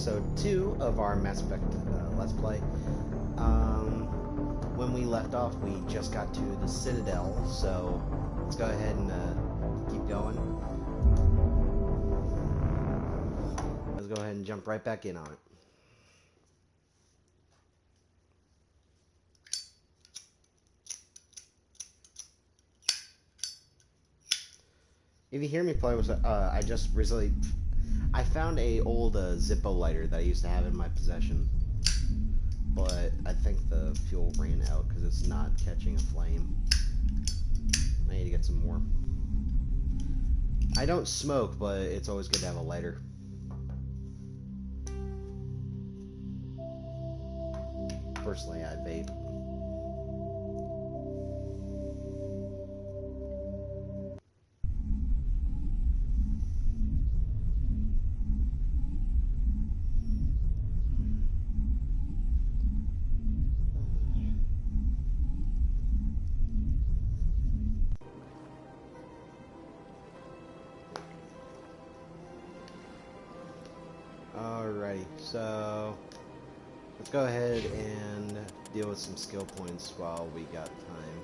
episode 2 of our Mass Effect Let's Play. When we left off, we just got to the Citadel, so let's go ahead and keep going. Let's go ahead and jump right back in on it. If you hear me play, I just recently I found a old Zippo lighter that I used to have in my possession, but I think the fuel ran out because it's not catching a flame. I need to get some more. I don't smoke, but it's always good to have a lighter. Personally, I vape. Alrighty, so let's go ahead and deal with some skill points while we got time.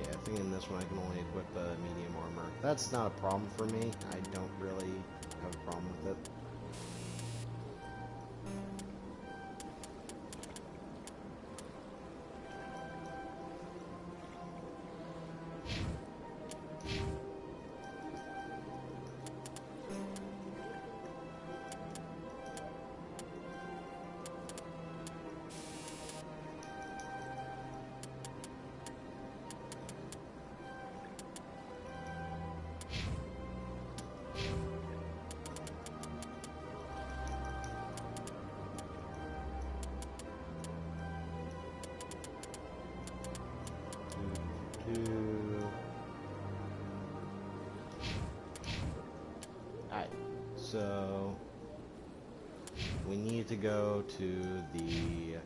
Yeah, I think in this one I can only equip medium armor. That's not a problem for me. I don't really have a problem with it. Alright, so we need to go to the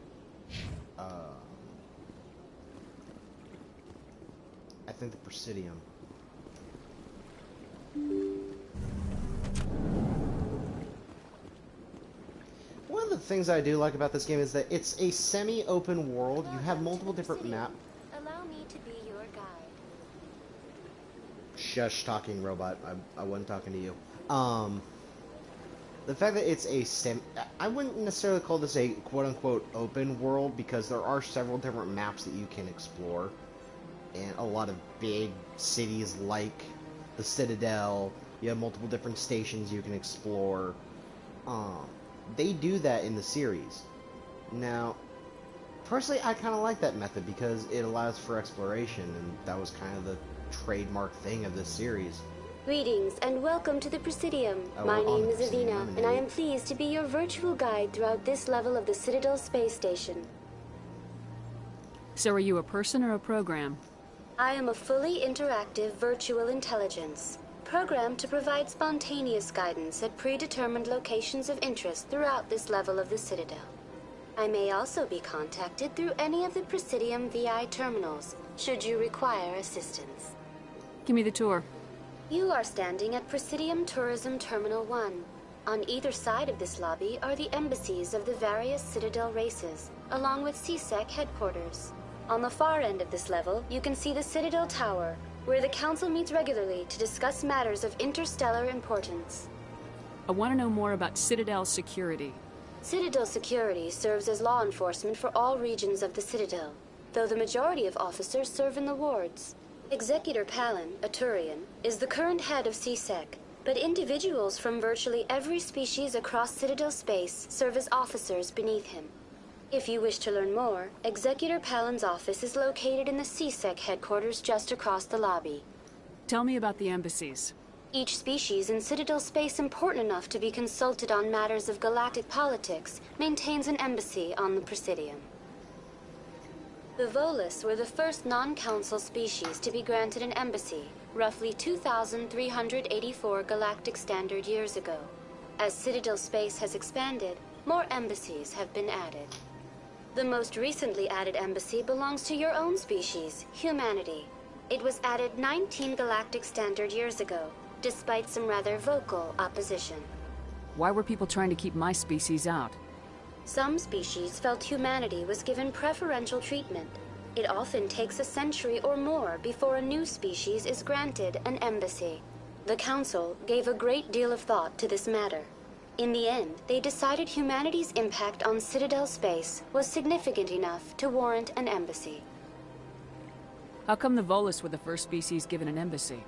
I think the Presidium. One of the things I do like about this game is that it's a semi-open world. You have multiple different maps. Allow me to be your guide. Shush, talking robot. I wasn't talking to you. The fact that it's a I wouldn't necessarily call this a quote-unquote open world, because there are several different maps that you can explore, and a lot of big cities like the Citadel. You have multiple different stations you can explore. They do that in the series. Now, personally, I kind of like that method because it allows for exploration, and that was kind of the trademark thing of this series. Greetings and welcome to the Presidium. My name is Avina, and I am pleased to be your virtual guide throughout this level of the Citadel space station. So are you a person or a program? I am a fully interactive virtual intelligence, programmed to provide spontaneous guidance at predetermined locations of interest throughout this level of the Citadel. I may also be contacted through any of the Presidium VI terminals, should you require assistance. Give me the tour. You are standing at Presidium Tourism Terminal 1. On either side of this lobby are the embassies of the various Citadel races, along with CSEC headquarters. On the far end of this level, you can see the Citadel Tower, where the Council meets regularly to discuss matters of interstellar importance. I want to know more about Citadel security. Citadel security serves as law enforcement for all regions of the Citadel, though the majority of officers serve in the wards. Executor Palin, a Turian, is the current head of CSEC, but individuals from virtually every species across Citadel space serve as officers beneath him. If you wish to learn more, Executor Palin's office is located in the CSEC headquarters just across the lobby. Tell me about the embassies. Each species in Citadel space important enough to be consulted on matters of galactic politics maintains an embassy on the Presidium. The Volus were the first non-council species to be granted an embassy, roughly 2,384 galactic standard years ago. As Citadel space has expanded, more embassies have been added. The most recently added embassy belongs to your own species, humanity. It was added 19 galactic standard years ago, despite some rather vocal opposition. Why were people trying to keep my species out? Some species felt humanity was given preferential treatment. It often takes a century or more before a new species is granted an embassy. The Council gave a great deal of thought to this matter. In the end, they decided humanity's impact on Citadel space was significant enough to warrant an embassy. How come the Volus were the first species given an embassy?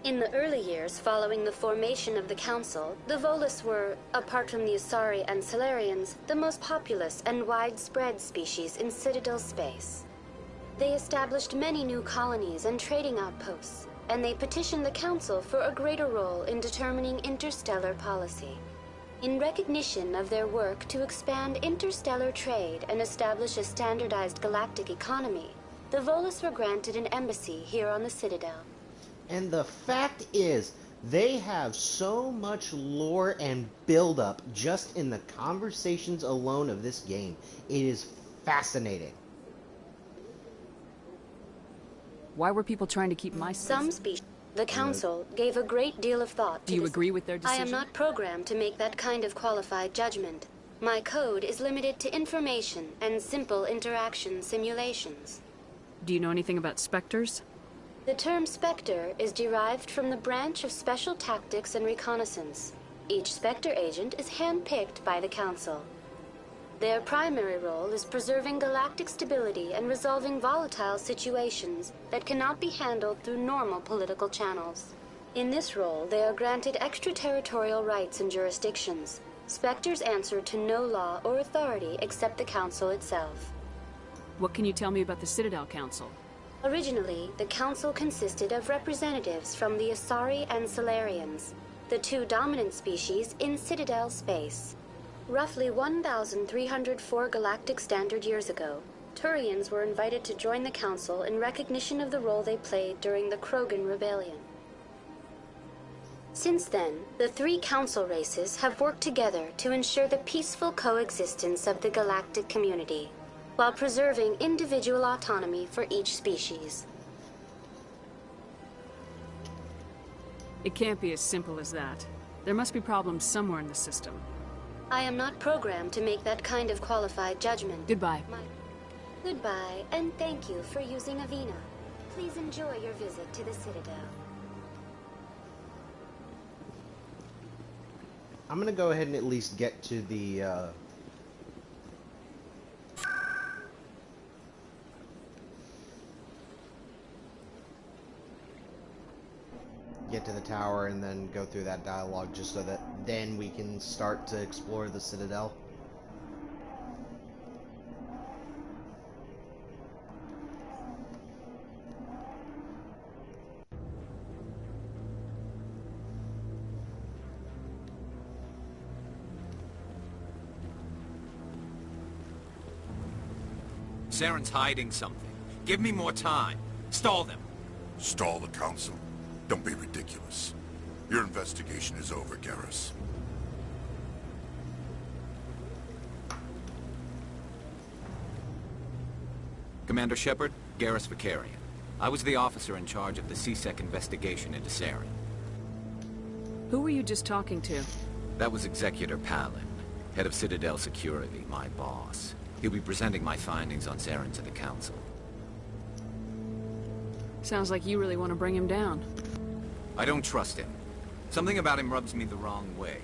In the early years following the formation of the Council, the Volus were, apart from the Asari and Salarians, the most populous and widespread species in Citadel space. They established many new colonies and trading outposts, and they petitioned the Council for a greater role in determining interstellar policy. In recognition of their work to expand interstellar trade and establish a standardized galactic economy, the Volus were granted an embassy here on the Citadel. And the fact is, they have so much lore and build-up just in the conversations alone of this game. It is fascinating. Why were people trying to keep my species? Some species... The Council gave a great deal of thought to Do you this. agree with their decision? I am not programmed to make that kind of qualified judgment. My code is limited to information and simple interaction simulations. Do you know anything about specters? The term Spectre is derived from the branch of Special Tactics and Reconnaissance. Each Spectre agent is handpicked by the Council. Their primary role is preserving galactic stability and resolving volatile situations that cannot be handled through normal political channels. In this role, they are granted extraterritorial rights and jurisdictions. Spectres answer to no law or authority except the Council itself. What can you tell me about the Citadel Council? Originally, the Council consisted of representatives from the Asari and Salarians, the two dominant species in Citadel space. Roughly 1,304 galactic standard years ago, Turians were invited to join the Council in recognition of the role they played during the Krogan Rebellion. Since then, the three Council races have worked together to ensure the peaceful coexistence of the galactic community, while preserving individual autonomy for each species. It can't be as simple as that. There must be problems somewhere in the system. I am not programmed to make that kind of qualified judgment. Goodbye. Goodbye, and thank you for using Avina. Please enjoy your visit to the Citadel. I'm gonna go ahead and at least get to the, get to the tower and then go through that dialogue just so that then we can start to explore the Citadel. Saren's hiding something. Give me more time. Stall them. Stall the Council? Don't be ridiculous. Your investigation is over, Garrus. Commander Shepard, Garrus Vicarian. I was the officer in charge of the CSEC investigation into Saren. Who were you just talking to? That was Executor Palin, head of Citadel Security, my boss. He'll be presenting my findings on Saren to the Council. Sounds like you really want to bring him down. I don't trust him. Something about him rubs me the wrong way.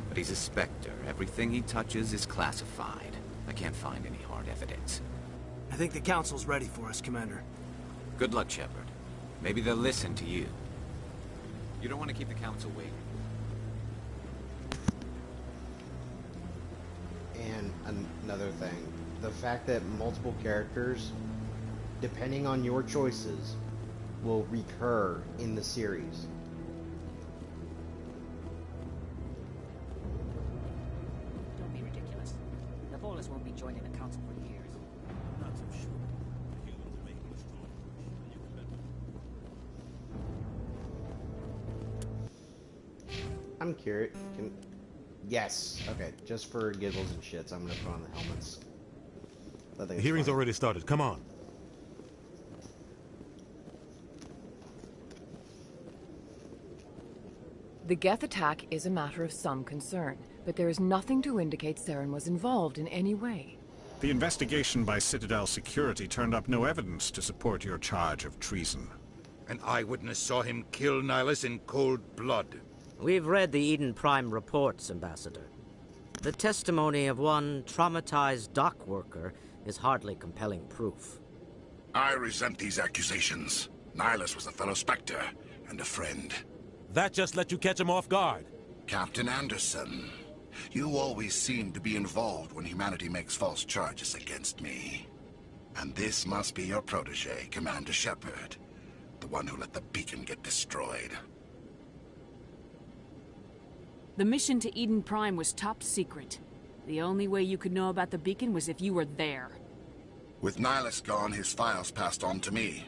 But he's a Spectre. Everything he touches is classified. I can't find any hard evidence. I think the Council's ready for us, Commander. Good luck, Shepard. Maybe they'll listen to you. You don't want to keep the Council waiting. And another thing, the fact that multiple characters, depending on your choices, will recur in the series. Don't be ridiculous. The Volus won't be joining the Council for years. Not so sure. The humans are making a strong push, and you can bet. I'm curious. Yes. Okay. Just for giggles and shits, I'm gonna put on the helmets. think The it's hearing's fine. already started. Come on. The Geth attack is a matter of some concern, but there is nothing to indicate Saren was involved in any way. The investigation by Citadel security turned up no evidence to support your charge of treason. An eyewitness saw him kill Nihilus in cold blood. We've read the Eden Prime reports, Ambassador. The testimony of one traumatized dock worker is hardly compelling proof. I resent these accusations. Nihilus was a fellow Spectre and a friend. That just let you catch him off guard. Captain Anderson, you always seem to be involved when humanity makes false charges against me. And this must be your protege, Commander Shepard. The one who let the beacon get destroyed. The mission to Eden Prime was top secret. The only way you could know about the beacon was if you were there. With Nihilus gone, his files passed on to me.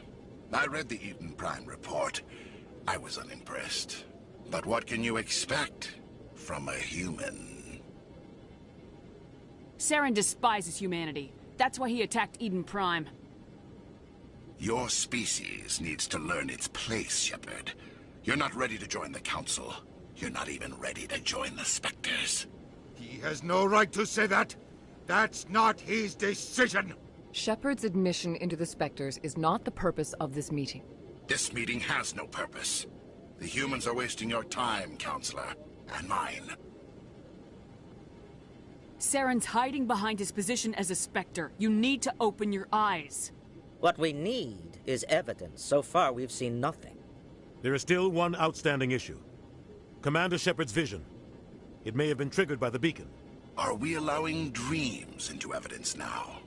I read the Eden Prime report. I was unimpressed. But what can you expect from a human? Saren despises humanity. That's why he attacked Eden Prime. Your species needs to learn its place, Shepard. You're not ready to join the Council. You're not even ready to join the Spectres. He has no right to say that. That's not his decision. Shepard's admission into the Spectres is not the purpose of this meeting. This meeting has no purpose. The humans are wasting your time, Counselor, and mine. Saren's hiding behind his position as a Spectre. You need to open your eyes. What we need is evidence. So far, we've seen nothing. There is still one outstanding issue. Commander Shepard's vision. It may have been triggered by the beacon. Are we allowing dreams into evidence now?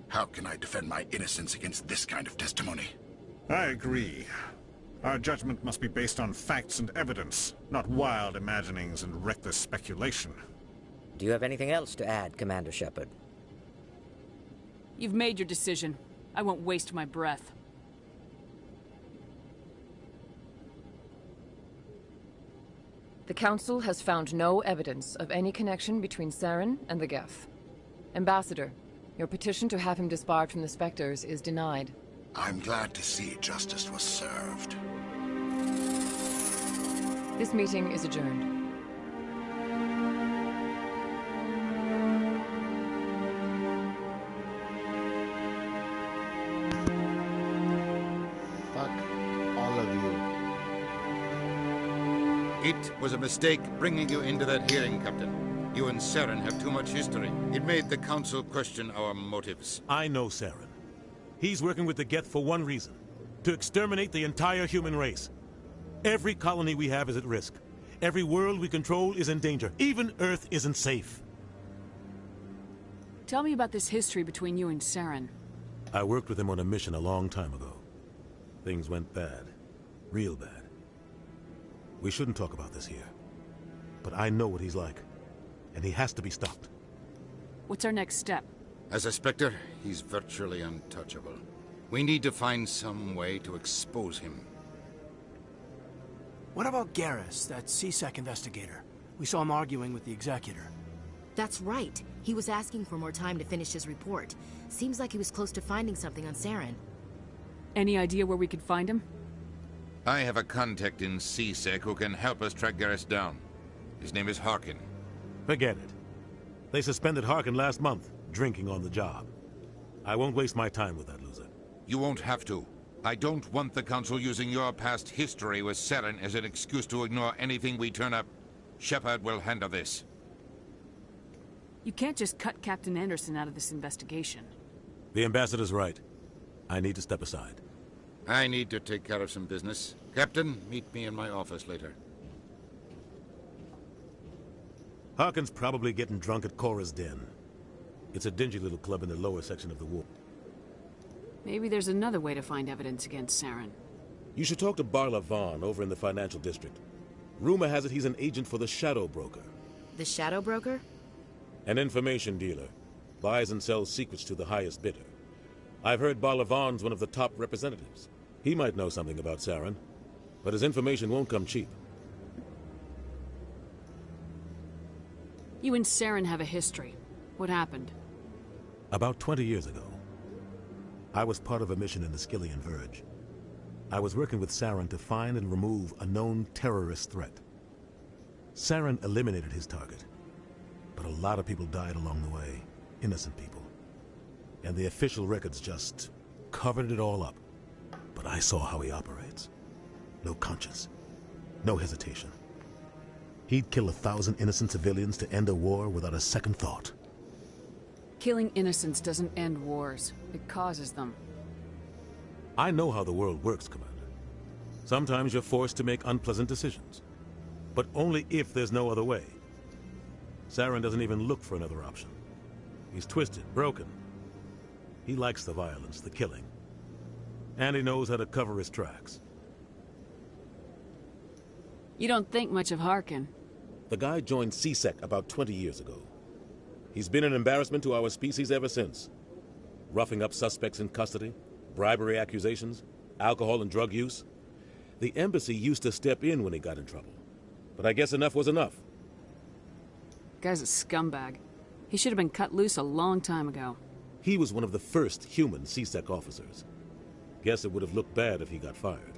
How can I defend my innocence against this kind of testimony? I agree. Our judgment must be based on facts and evidence, not wild imaginings and reckless speculation. Do you have anything else to add, Commander Shepard? You've made your decision. I won't waste my breath. The Council has found no evidence of any connection between Saren and the Geth. Ambassador, your petition to have him disbarred from the Spectres is denied. I'm glad to see justice was served. This meeting is adjourned. Fuck all of you. It was a mistake bringing you into that hearing, Captain. You and Saren have too much history. It made the Council question our motives. I know Saren. He's working with the Geth for one reason. To exterminate the entire human race. Every colony we have is at risk. Every world we control is in danger. Even Earth isn't safe. Tell me about this history between you and Saren. I worked with him on a mission a long time ago. Things went bad. Real bad. We shouldn't talk about this here. But I know what he's like. And he has to be stopped. What's our next step? As a Spectre, he's virtually untouchable. We need to find some way to expose him. What about Garrus, that CSEC investigator? We saw him arguing with the Executor. That's right. He was asking for more time to finish his report. Seems like he was close to finding something on Saren. Any idea where we could find him? I have a contact in CSEC who can help us track Garrus down. His name is Harkin. Forget it. They suspended Harkin last month, drinking on the job. I won't waste my time with that loser. You won't have to. I don't want the Council using your past history with Saren as an excuse to ignore anything we turn up. Shepard will handle this. You can't just cut Captain Anderson out of this investigation. The Ambassador's right. I need to step aside. I need to take care of some business. Captain, meet me in my office later. Harkin's probably getting drunk at Cora's Den. It's a dingy little club in the lower section of the wall. Maybe there's another way to find evidence against Saren. You should talk to Barla Vaughn over in the financial district. Rumor has it he's an agent for the Shadow Broker. The Shadow Broker? An information dealer. Buys and sells secrets to the highest bidder. I've heard Barla Vaughn's one of the top representatives. He might know something about Saren, but his information won't come cheap. You and Saren have a history. What happened? About 20 years ago, I was part of a mission in the Skillian Verge. I was working with Saren to find and remove a known terrorist threat. Saren eliminated his target, but a lot of people died along the way, innocent people. And the official records just covered it all up. But I saw how he operates. No conscience, no hesitation. He'd kill 1,000 innocent civilians to end a war without a second thought. Killing innocents doesn't end wars. It causes them. I know how the world works, Commander. Sometimes you're forced to make unpleasant decisions. But only if there's no other way. Saren doesn't even look for another option. He's twisted, broken. He likes the violence, the killing. And he knows how to cover his tracks. You don't think much of Harkin. The guy joined CSEC about 20 years ago. He's been an embarrassment to our species ever since. Roughing up suspects in custody, bribery accusations, alcohol and drug use. The embassy used to step in when he got in trouble. But I guess enough was enough. Guy's a scumbag. He should have been cut loose a long time ago. He was one of the first human CSEC officers. Guess it would have looked bad if he got fired.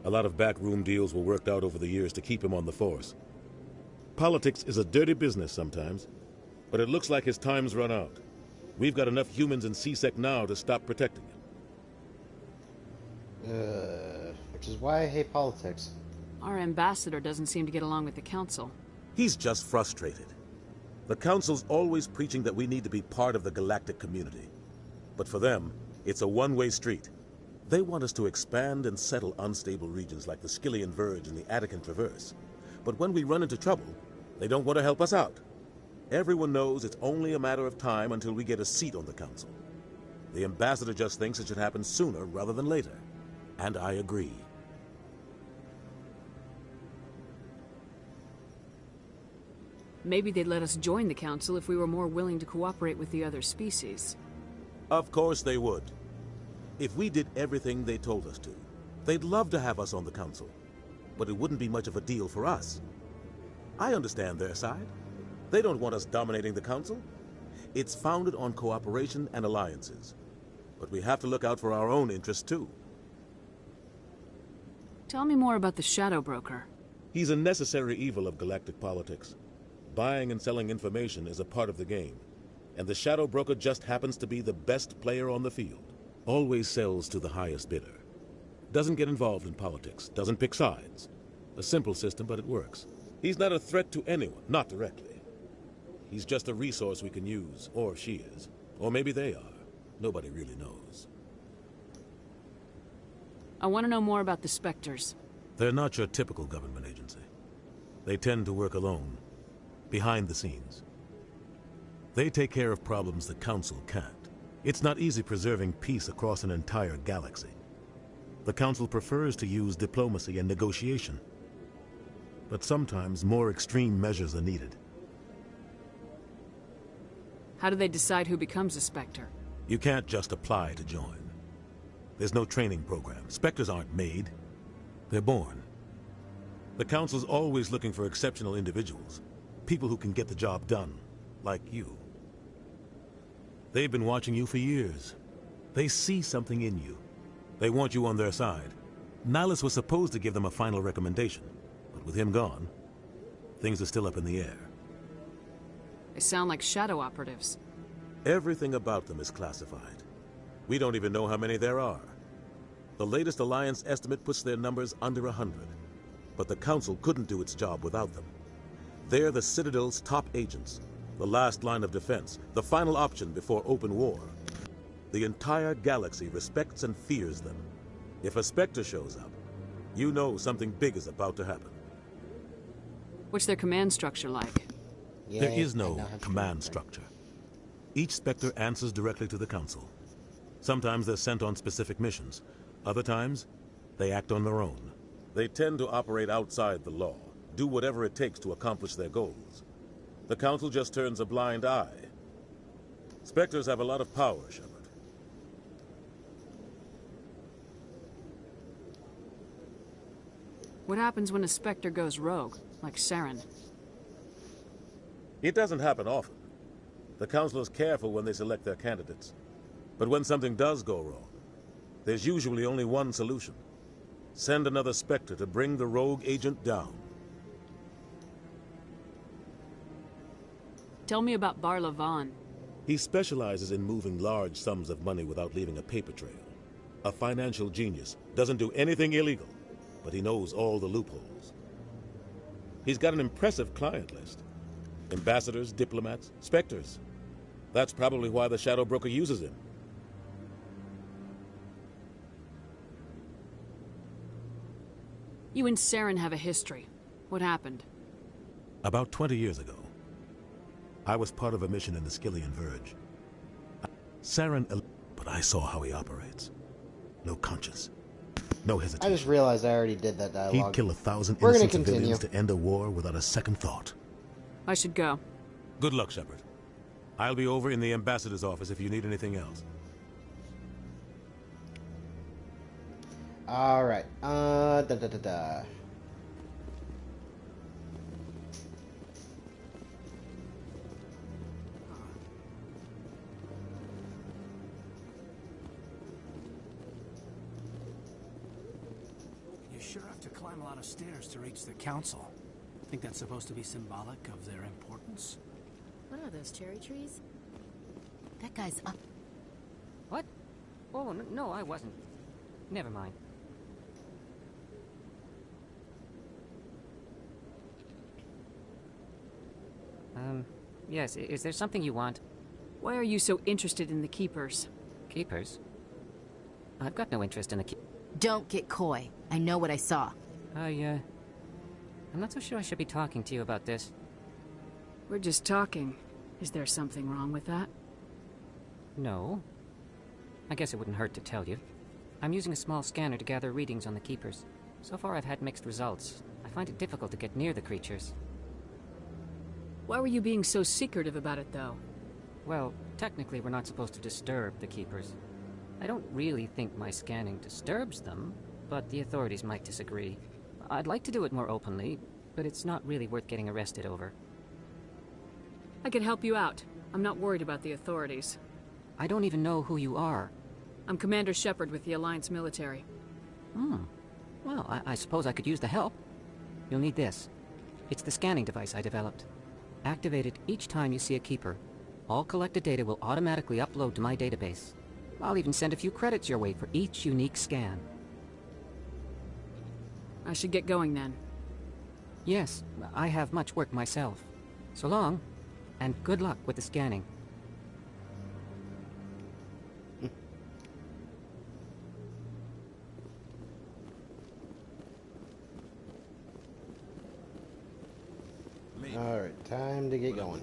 A lot of backroom deals were worked out over the years to keep him on the force. Politics is a dirty business sometimes, but it looks like his time's run out. We've got enough humans in CSEC now to stop protecting him. Which is why I hate politics. Our ambassador doesn't seem to get along with the Council. He's just frustrated. The Council's always preaching that we need to be part of the galactic community. But for them, it's a one-way street. They want us to expand and settle unstable regions like the Skillian Verge and the Attican Traverse. But when we run into trouble, they don't want to help us out. Everyone knows it's only a matter of time until we get a seat on the Council. The ambassador just thinks it should happen sooner rather than later. And I agree. Maybe they'd let us join the Council if we were more willing to cooperate with the other species. Of course they would. If we did everything they told us to, they'd love to have us on the Council. But it wouldn't be much of a deal for us. I understand their side. They don't want us dominating the Council. It's founded on cooperation and alliances. But we have to look out for our own interests too. Tell me more about the Shadow Broker. He's a necessary evil of galactic politics. Buying and selling information is a part of the game. And the Shadow Broker just happens to be the best player on the field. Always sells to the highest bidder. Doesn't get involved in politics, doesn't pick sides. A simple system, but it works. He's not a threat to anyone, not directly. He's just a resource we can use, or she is. Or maybe they are. Nobody really knows. I want to know more about the Spectres. They're not your typical government agency. They tend to work alone, behind the scenes. They take care of problems the Council can't. It's not easy preserving peace across an entire galaxy. The Council prefers to use diplomacy and negotiation. But sometimes more extreme measures are needed. How do they decide who becomes a Spectre? You can't just apply to join. There's no training program. Spectres aren't made. They're born. The Council's always looking for exceptional individuals. People who can get the job done, like you. They've been watching you for years. They see something in you. They want you on their side. Nihilus was supposed to give them a final recommendation, but with him gone, things are still up in the air. They sound like shadow operatives. Everything about them is classified. We don't even know how many there are. The latest Alliance estimate puts their numbers under 100. But the Council couldn't do its job without them. They're the Citadel's top agents, the last line of defense, the final option before open war. The entire galaxy respects and fears them. If a Spectre shows up, you know something big is about to happen. What's their command structure like? There is no command structure. Each Spectre answers directly to the Council. Sometimes they're sent on specific missions. Other times, they act on their own. They tend to operate outside the law, do whatever it takes to accomplish their goals. The Council just turns a blind eye. Spectres have a lot of power, Shepard. What happens when a Spectre goes rogue, like Saren? It doesn't happen often. The Council is careful when they select their candidates. But when something does go wrong, There's usually only one solution. Send another Spectre to bring the rogue agent down. Tell me about Barla Vaughn. He specializes in moving large sums of money without leaving a paper trail. A financial genius, doesn't do anything illegal, but he knows all the loopholes. He's got an impressive client list. Ambassadors, diplomats, Spectres. That's probably why the Shadow Broker uses him. You and Saren have a history. What happened? About 20 years ago, I was part of a mission in the Skillian Verge. Saren, but I saw how he operates. No conscience, no hesitation. I just realized I already did that dialogue. He'd kill 1,000 We're gonna innocent continue. civilians to end a war without a second thought. I should go. Good luck, Shepard. I'll be over in the ambassador's office if you need anything else. All right. Da. You sure have to climb a lot of stairs to reach the council. Think that's supposed to be symbolic of their importance? What are those, cherry trees? That guy's up. What? Oh, no, I wasn't. Never mind. Yes, is there something you want? Why are you so interested in the Keepers? Keepers? I've got no interest in the Don't get coy. I know what I saw. I'm not so sure I should be talking to you about this. We're just talking. Is there something wrong with that? No. I guess it wouldn't hurt to tell you. I'm using a small scanner to gather readings on the Keepers. So far I've had mixed results. I find it difficult to get near the creatures. Why were you being so secretive about it, though? Well, technically we're not supposed to disturb the Keepers. I don't really think my scanning disturbs them, but the authorities might disagree. I'd like to do it more openly, but it's not really worth getting arrested over. I can help you out. I'm not worried about the authorities. I don't even know who you are. I'm Commander Shepard with the Alliance military. Well, I suppose I could use the help. You'll need this. It's the scanning device I developed. Activate it each time you see a Keeper. All collected data will automatically upload to my database. I'll even send a few credits your way for each unique scan. I should get going then. Yes, I have much work myself. So long, and good luck with the scanning. All right, time to get going.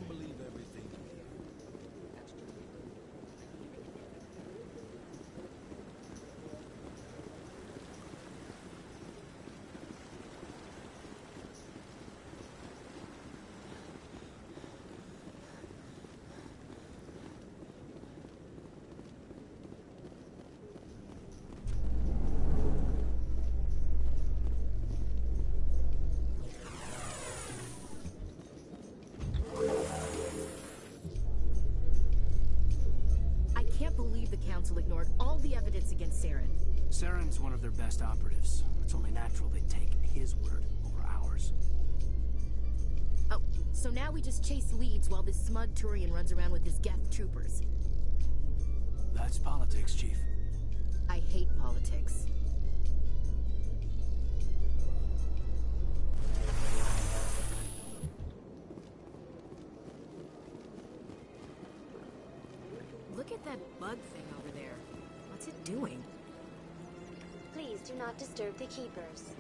Council ignored all the evidence against Saren. Saren's one of their best operatives. It's only natural they'd take his word over ours. Oh, so now we just chase leads while this smug Turian runs around with his Geth troopers. That's politics, Chief. I hate politics. Look at that bug thing over there. What's it doing? Please do not disturb the Keepers.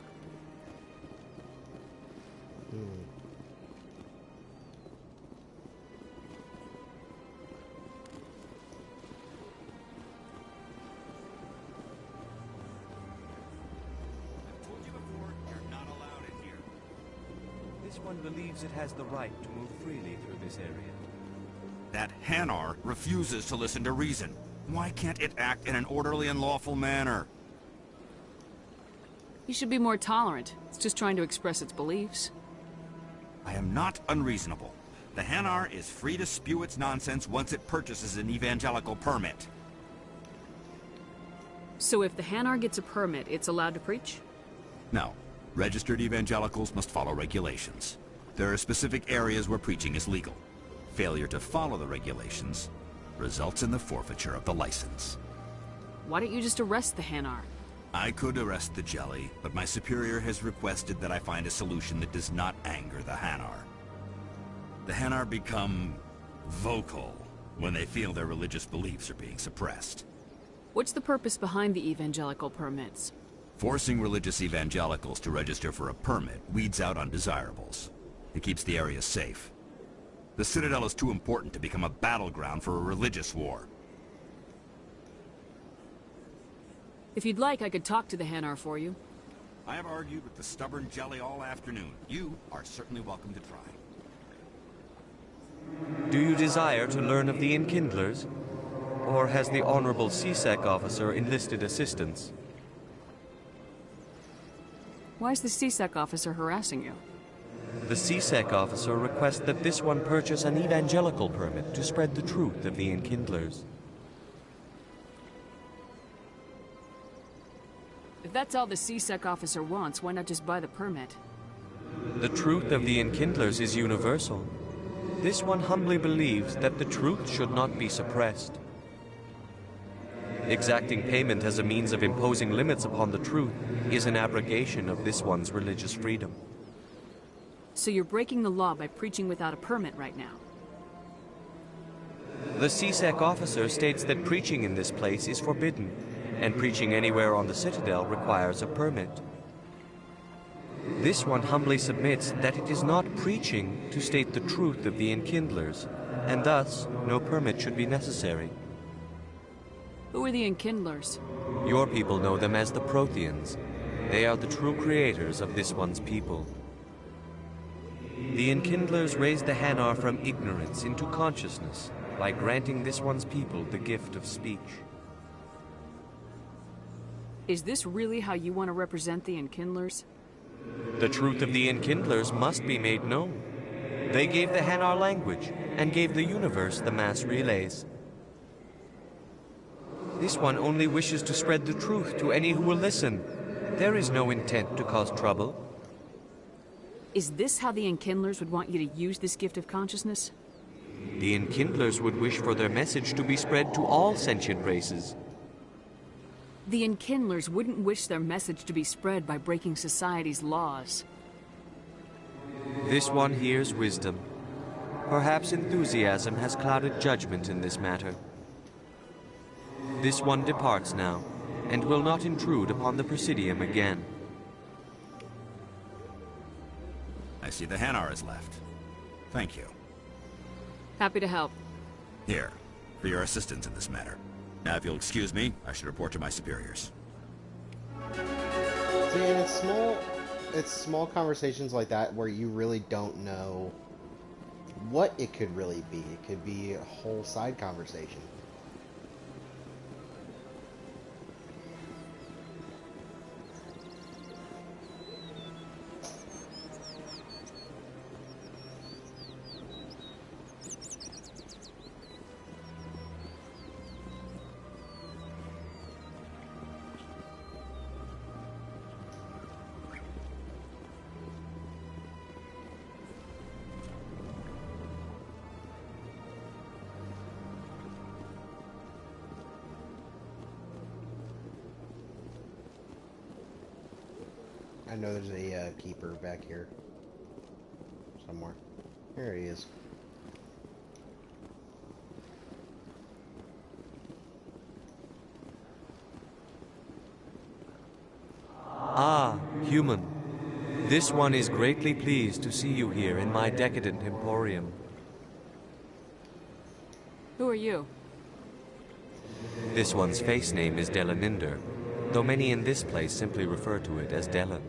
I've told you before, you're not allowed in here. This one believes it has the right to move freely through this area. That Hanar refuses to listen to reason. Why can't it act in an orderly and lawful manner? You should be more tolerant. It's just trying to express its beliefs. I am not unreasonable. The Hanar is free to spew its nonsense once it purchases an evangelical permit. So if the Hanar gets a permit, it's allowed to preach? No. Registered evangelicals must follow regulations. There are specific areas where preaching is legal. Failure to follow the regulations results in the forfeiture of the license. Why don't you just arrest the Hanar? I could arrest the jelly, but my superior has requested that I find a solution that does not anger the Hanar. The Hanar become vocal when they feel their religious beliefs are being suppressed. What's the purpose behind the evangelical permits? Forcing religious evangelicals to register for a permit weeds out undesirables. It keeps the area safe. The Citadel is too important to become a battleground for a religious war. If you'd like, I could talk to the Hanar for you. I have argued with the stubborn jelly all afternoon. You are certainly welcome to try. Do you desire to learn of the Enkindlers? Or has the Honorable CSEC officer enlisted assistance? Why is the CSEC officer harassing you? The CSEC officer requests that this one purchase an evangelical permit to spread the truth of the Enkindlers. If that's all the CSEC officer wants, why not just buy the permit? The truth of the Enkindlers is universal. This one humbly believes that the truth should not be suppressed. Exacting payment as a means of imposing limits upon the truth is an abrogation of this one's religious freedom. So you're breaking the law by preaching without a permit right now? The CSEC officer states that preaching in this place is forbidden, and preaching anywhere on the Citadel requires a permit. This one humbly submits that it is not preaching to state the truth of the Enkindlers, and thus no permit should be necessary. Who are the Enkindlers? Your people know them as the Protheans. They are the true creators of this one's people. The Enkindlers raised the Hanar from ignorance into consciousness by granting this one's people the gift of speech. Is this really how you want to represent the Enkindlers? The truth of the Enkindlers must be made known. They gave the Hanar language, and gave the universe the mass relays. This one only wishes to spread the truth to any who will listen. There is no intent to cause trouble. Is this how the Enkindlers would want you to use this gift of consciousness? The Enkindlers would wish for their message to be spread to all sentient races. The Enkindlers wouldn't wish their message to be spread by breaking society's laws. This one hears wisdom. Perhaps enthusiasm has clouded judgment in this matter. This one departs now, and will not intrude upon the Presidium again. I see the Hanar is left. Thank you. Happy to help. Here, for your assistance in this matter. Now, if you'll excuse me, I should report to my superiors. See, and it's small conversations like that where you really don't know what it could really be. It could be a whole side conversation. I know there's a keeper back here somewhere. Here he is. Ah, human. This one is greatly pleased to see you here in my decadent emporium. Who are you? This one's face name is Delaninder, though many in this place simply refer to it as Delan.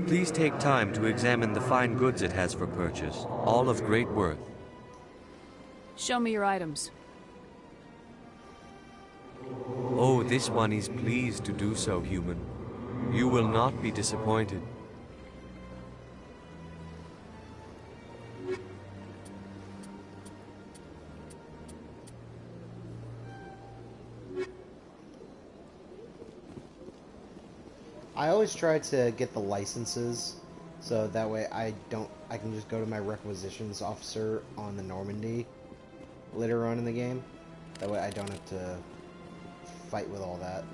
Please take time to examine the fine goods it has for purchase, all of great worth. Show me your items. Oh, this one is pleased to do so, human. You will not be disappointed. I always try to get the licenses, so that way I can just go to my requisitions officer on the Normandy later on in the game. That way I don't have to fight with all that.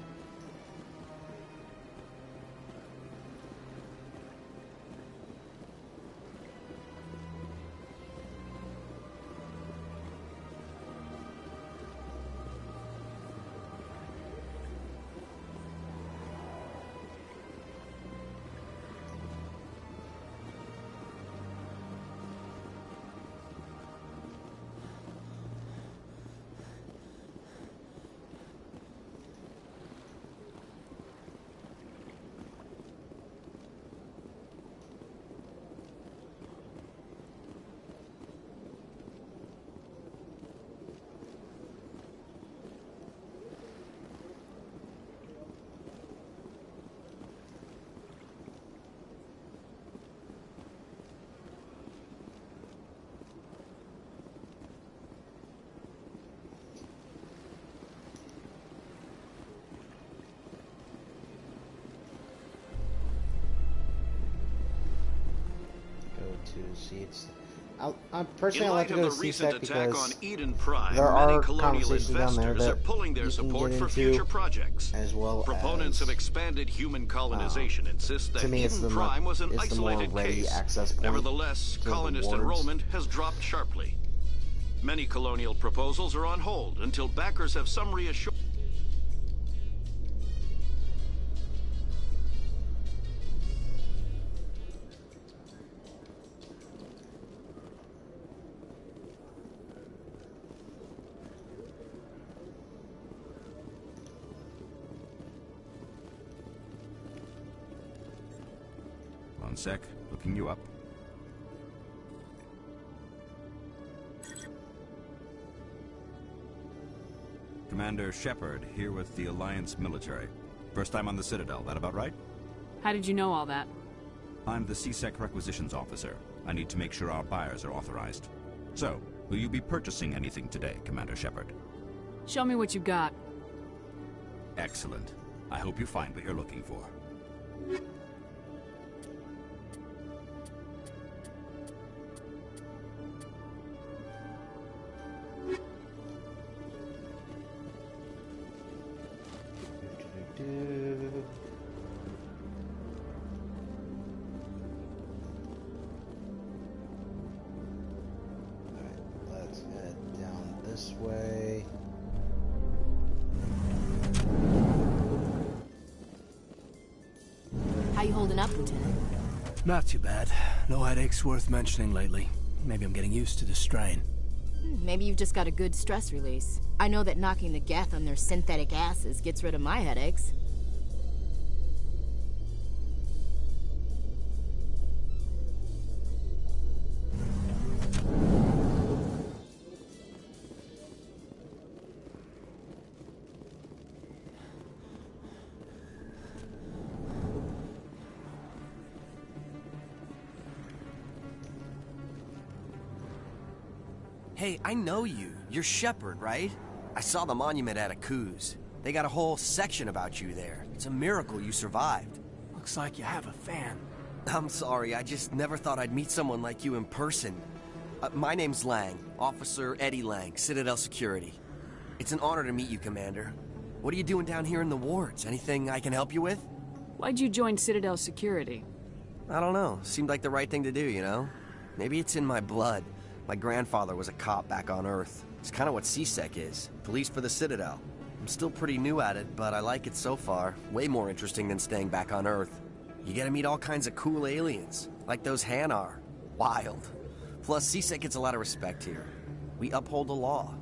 Seats. I personally like to go to CSEC because Eden Prime, there are many colonial conversations down there investors that are pulling their you can support get for into, future projects. as well Proponents as, of expanded human colonization insist that to me, Eden Prime was an it's the more isolated ready case. access point Nevertheless, to the colonist wards. enrollment has dropped sharply. Many colonial proposals are on hold until backers have some reassurance. One sec, looking you up. Commander Shepard, here with the Alliance military. First time on the Citadel, that about right? How did you know all that? I'm the CSEC requisitions officer. I need to make sure our buyers are authorized. So, will you be purchasing anything today, Commander Shepard? Show me what you got. Excellent. I hope you find what you're looking for. Let's head down this way. How you holding up, Lieutenant? Not too bad. No headaches worth mentioning lately. Maybe I'm getting used to the strain. Maybe you've just got a good stress release. I know that knocking the Geth on their synthetic asses gets rid of my headaches. Hey, I know you. You're Shepard, right? I saw the monument at Akuz. They got a whole section about you there. It's a miracle you survived. Looks like you have a fan. I'm sorry, I just never thought I'd meet someone like you in person. My name's Lang, Officer Eddie Lang, Citadel Security. It's an honor to meet you, Commander. What are you doing down here in the wards? Anything I can help you with? Why'd you join Citadel Security? I don't know. Seemed like the right thing to do, you know? Maybe it's in my blood. My grandfather was a cop back on Earth. It's kind of what CSEC is. Police for the Citadel. I'm still pretty new at it, but I like it so far. Way more interesting than staying back on Earth. You get to meet all kinds of cool aliens, like those Hanar. Wild. Plus, CSEC gets a lot of respect here. We uphold the law.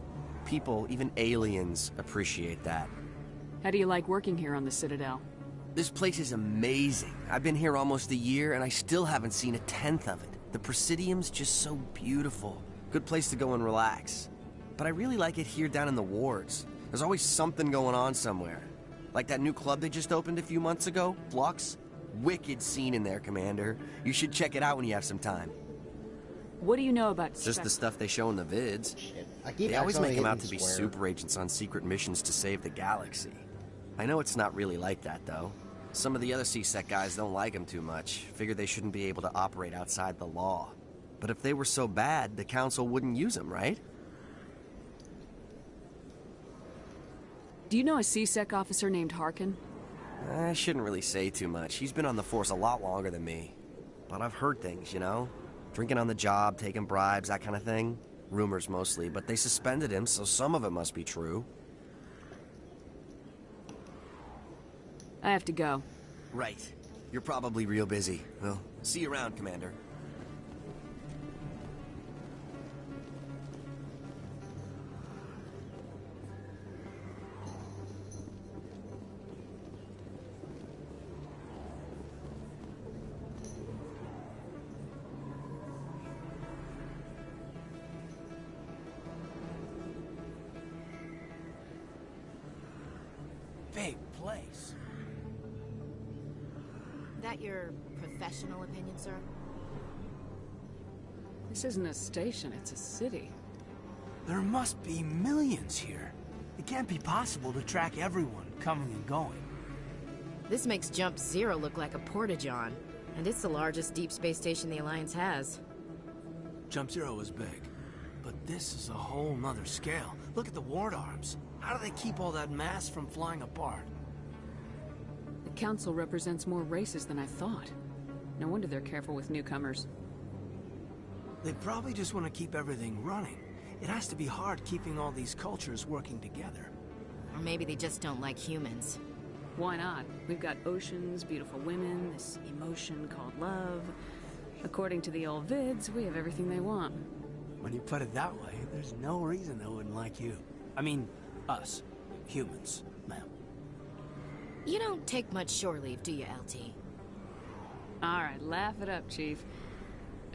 People, even aliens, appreciate that. How do you like working here on the Citadel? This place is amazing. I've been here almost a year, and I still haven't seen a tenth of it. The Presidium's just so beautiful. Good place to go and relax. But I really like it here down in the wards. There's always something going on somewhere. Like that new club they just opened a few months ago, Flux. Wicked scene in there, Commander. You should check it out when you have some time. What do you know about Just the stuff they show in the vids. They always make them out to be super agents on secret missions to save the galaxy. I know it's not really like that, though. Some of the other CSEC guys don't like him too much. Figure they shouldn't be able to operate outside the law. But if they were so bad, the council wouldn't use them, right? Do you know a CSEC officer named Harkin? I shouldn't really say too much. He's been on the force a lot longer than me. But I've heard things, you know? Drinking on the job, taking bribes, that kind of thing. Rumors mostly, but they suspended him, so some of it must be true. I have to go. Right. You're probably real busy. Well, see you around, Commander. Big place. That your professional opinion, sir? This isn't a station, it's a city. There must be millions here. It can't be possible to track everyone coming and going. This makes Jump Zero look like a porta-john, and it's the largest deep space station the Alliance has. Jump Zero is big, but this is a whole nother scale. Look at the ward arms. How do they keep all that mass from flying apart? The council represents more races than I thought. No wonder they're careful with newcomers. They probably just want to keep everything running. It has to be hard keeping all these cultures working together. Or maybe they just don't like humans. Why not? We've got oceans, beautiful women, this emotion called love. According to the old vids, we have everything they want. When you put it that way, there's no reason they wouldn't like you. I mean, us. Humans, ma'am. You don't take much shore leave, do you, LT? Alright, laugh it up, Chief.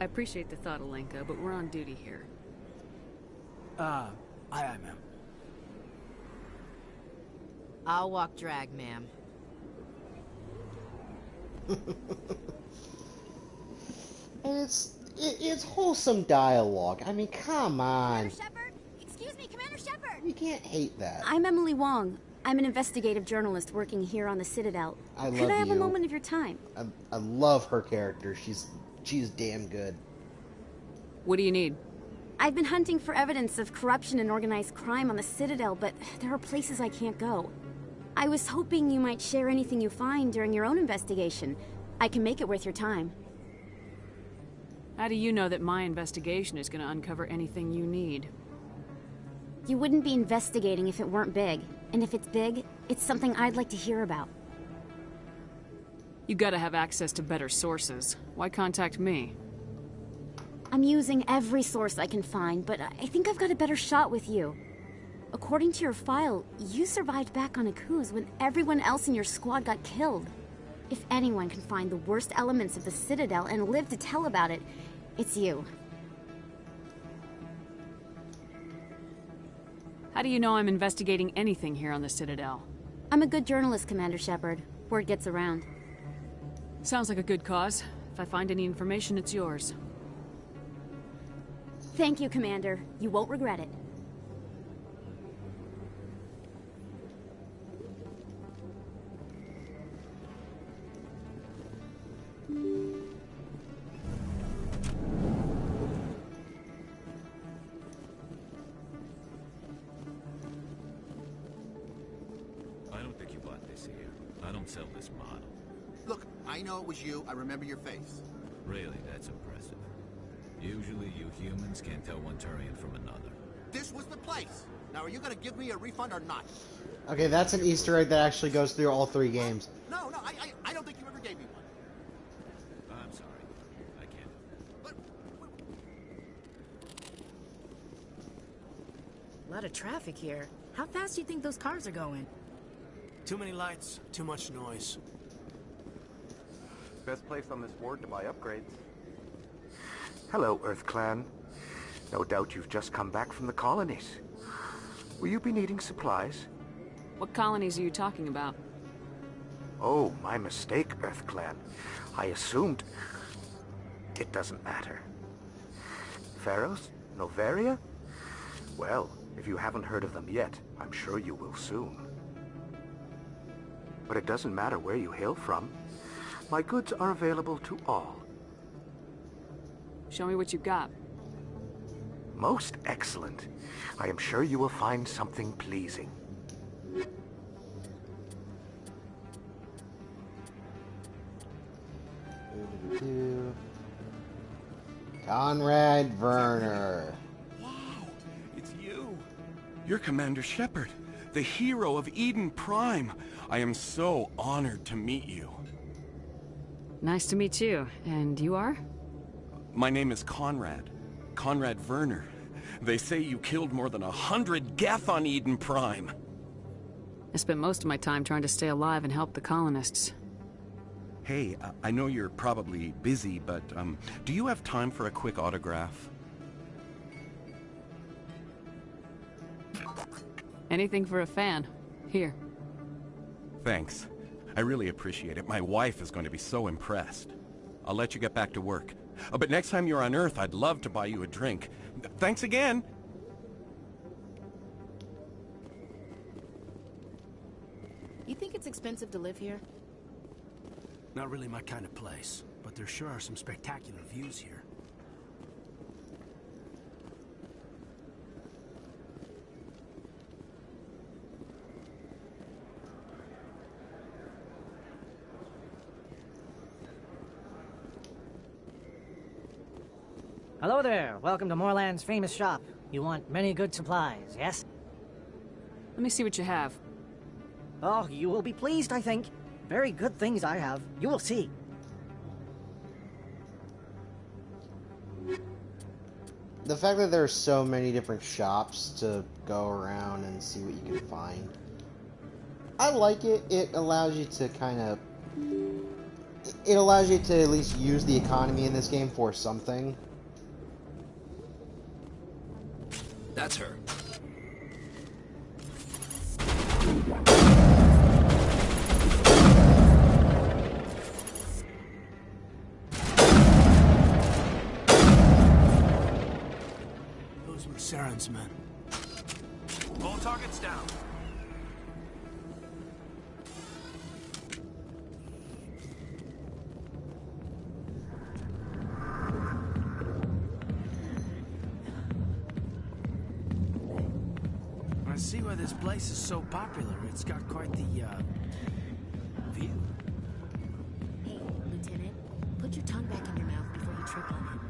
I appreciate the thought, Alenka, but we're on duty here. Aye, ma'am. I'll walk drag, ma'am. And it's wholesome dialogue. I mean, come on. Commander Shepard? Excuse me, Commander Shepard! You can't hate that. I'm Emily Wong. I'm an investigative journalist working here on the Citadel. Could I have a moment of your time? I love her character. She's damn good. What do you need? I've been hunting for evidence of corruption and organized crime on the Citadel, but there are places I can't go. I was hoping you might share anything you find during your own investigation. I can make it worth your time. How do you know that my investigation is going to uncover anything you need? You wouldn't be investigating if it weren't big. And if it's big, it's something I'd like to hear about. You gotta have access to better sources. Why contact me? I'm using every source I can find, but I think I've got a better shot with you. According to your file, you survived back on Akuz when everyone else in your squad got killed. If anyone can find the worst elements of the Citadel and live to tell about it, it's you. How do you know I'm investigating anything here on the Citadel? I'm a good journalist, Commander Shepard. Word gets around. Sounds like a good cause. If I find any information, it's yours. Thank you, Commander. You won't regret it. I don't think you bought this here. I don't sell this model. Look, I know it was you. I remember your face. Really, that's impressive. Usually you humans can't tell one Turian from another. This was the place. Now, are you going to give me a refund or not? Okay, that's an Easter egg that actually goes through all three games. No, I don't think you ever gave me one. I'm sorry. I can't. A lot of traffic here. How fast do you think those cars are going? Too many lights, too much noise. Best place on this ward to buy upgrades. Hello, Earth Clan. No doubt you've just come back from the colonies. Will you be needing supplies? What colonies are you talking about? Oh, my mistake, Earth Clan. I assumed... It doesn't matter. Pharaohs? Novaria? Well, if you haven't heard of them yet, I'm sure you will soon. but it doesn't matter where you hail from. My goods are available to all. Show me what you got. Most excellent. I am sure you will find something pleasing. Conrad Werner. Wow, it's you. You're Commander Shepard, the hero of Eden Prime. I am so honored to meet you. Nice to meet you. And you are? My name is Conrad. Conrad Werner. They say you killed more than 100 Geth on Eden Prime. I spent most of my time trying to stay alive and help the colonists. Hey, I know you're probably busy, but do you have time for a quick autograph? Anything for a fan. Here. Thanks. I really appreciate it. My wife is going to be so impressed. I'll let you get back to work. But next time you're on Earth, I'd love to buy you a drink. Thanks again! You think it's expensive to live here? Not really my kind of place, but there sure are some spectacular views here. Hello there. Welcome to Moorland's famous shop. You want many good supplies, yes? Let me see what you have. Oh, you will be pleased, I think. Very good things I have. You will see. The fact that there are so many different shops to go around and see what you can find, I like it. It allows you to kind of... It allows you to at least use the economy in this game for something. That's her. Those were Saren's men. All targets down. I see why this place is so popular. It's got quite the, view. Hey, Lieutenant, put your tongue back in your mouth before you trip on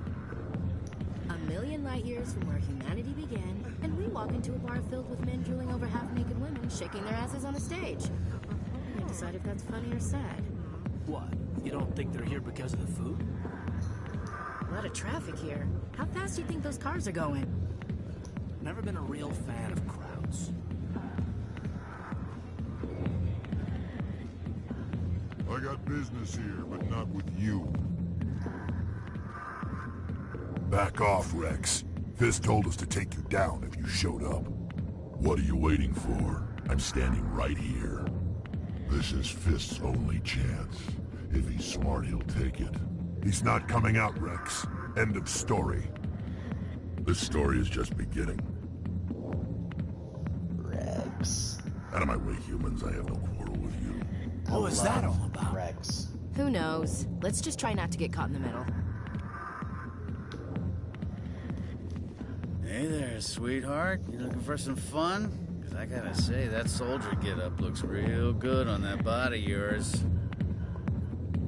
it. A million light years from where humanity began, and we walk into a bar filled with men drooling over half-naked women shaking their asses on a stage. You can decide if that's funny or sad. What? You don't think they're here because of the food? A lot of traffic here. How fast do you think those cars are going? Never been a real fan of crowds. I got business here, but not with you. Back off, Rex. Fist told us to take you down if you showed up. What are you waiting for? I'm standing right here. This is Fist's only chance. If he's smart, he'll take it. He's not coming out, Rex. End of story. This story is just beginning. Rex. Out of my way, humans. I have no quarrel with you. What was that all about? Rex. Who knows? Let's just try not to get caught in the middle. Hey there, sweetheart. You looking for some fun? Because I gotta say, that soldier get-up looks real good on that body of yours.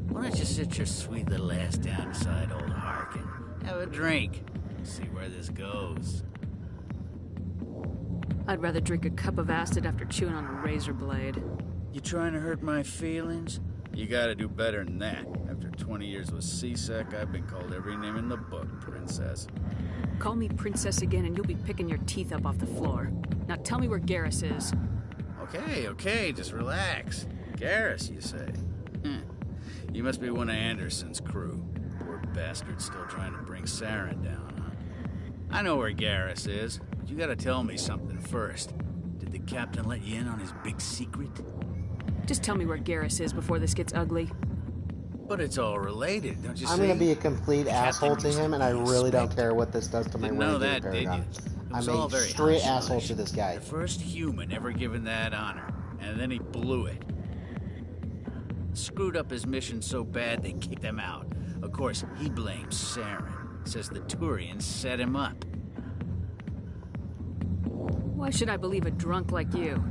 Why don't you sit your sweet little ass down beside old Harkin? Have a drink. See where this goes. I'd rather drink a cup of acid after chewing on a razor blade. You trying to hurt my feelings? You gotta do better than that. After 20 years with C-Sec, I've been called every name in the book, princess. Call me princess again and you'll be picking your teeth up off the floor. Now tell me where Garrus is. Okay, just relax. Garrus, you say? You must be one of Anderson's crew. Poor bastard still trying to bring Saren down, huh? I know where Garrus is, but you gotta tell me something first. Did the captain let you in on his big secret? Just tell me where Garrus is before this gets ugly. But it's all related, don't you see? I'm gonna be a complete asshole to him, and I really don't care what this does to my Didn't know renegade that, did paragon. you? I'm a straight asshole to this guy. The first human ever given that honor, and then he blew it. Screwed up his mission so bad they kicked him out. Of course, he blames Saren. Says the Turians set him up. Why should I believe a drunk like you?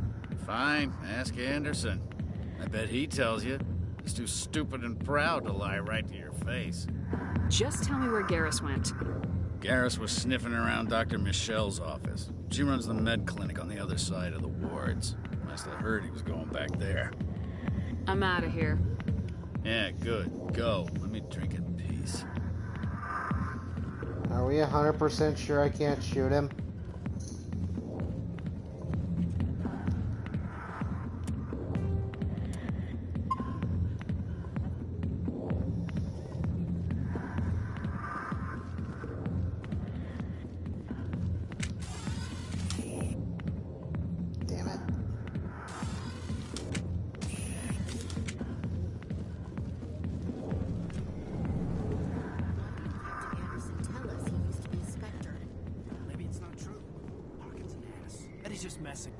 Fine, ask Anderson. I bet he tells you. He's too stupid and proud to lie right to your face. Just tell me where Garrus went. Garrus was sniffing around Dr. Michelle's office. She runs the med clinic on the other side of the wards. Must have heard he was going back there. I'm out of here. Yeah, good. Go. Let me drink in peace. Are we 100% sure I can't shoot him? Damn it. Anderson tell us he used to be a Spectre. Maybe it's not true. Hawkins an ass. And he's just messing.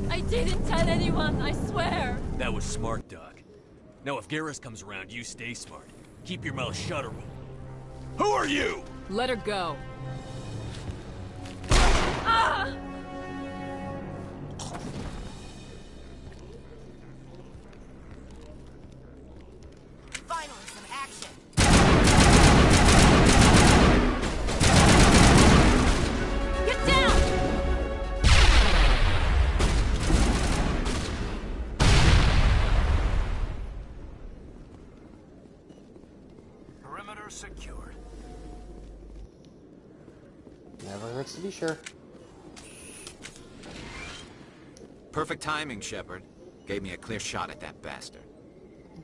I didn't tell anyone, I swear! That was smart, Doc. Now if Garrus comes around, you stay smart. Keep your mouth shut or we'll... Who are you? Let her go. Ah! Finally, some action! Get down! Perimeter secured. Never hurts to be sure. Perfect timing, Shepard. Gave me a clear shot at that bastard.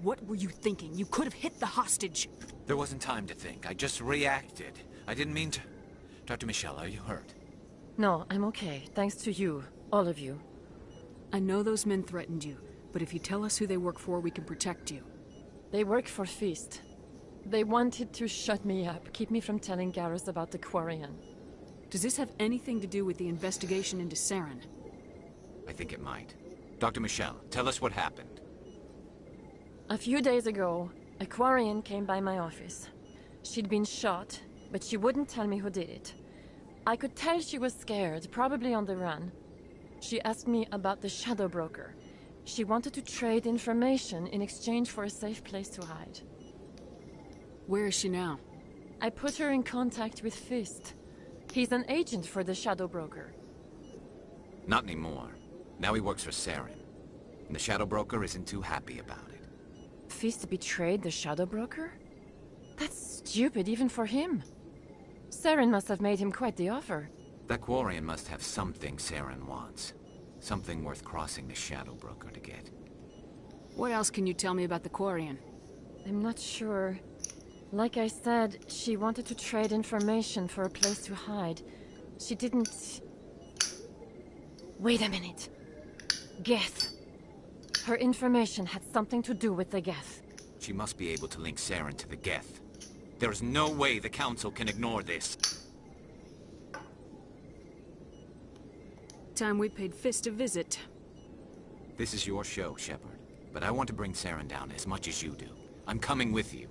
What were you thinking? You could have hit the hostage. There wasn't time to think. I just reacted. I didn't mean to... Dr. Michelle, are you hurt? No, I'm okay. Thanks to you. All of you. I know those men threatened you, but if you tell us who they work for, we can protect you. They work for Feast. They wanted to shut me up, keep me from telling Garrus about the Quarian. Does this have anything to do with the investigation into Saren? I think it might. Dr. Michelle, tell us what happened. A few days ago, a Quarian came by my office. She'd been shot, but she wouldn't tell me who did it. I could tell she was scared, probably on the run. She asked me about the Shadow Broker. She wanted to trade information in exchange for a safe place to hide. Where is she now? I put her in contact with Fist. He's an agent for the Shadow Broker. Not anymore. Now he works for Saren. And the Shadow Broker isn't too happy about it. Fist betrayed the Shadow Broker? That's stupid even for him. Saren must have made him quite the offer. That Quarian must have something Saren wants. Something worth crossing the Shadow Broker to get. What else can you tell me about the Quarian? I'm not sure. Like I said, she wanted to trade information for a place to hide. She didn't... Wait a minute. Geth. Her information had something to do with the Geth. She must be able to link Saren to the Geth. There is no way the Council can ignore this. Time we paid Fist a visit. This is your show, Shepard. But I want to bring Saren down as much as you do. I'm coming with you.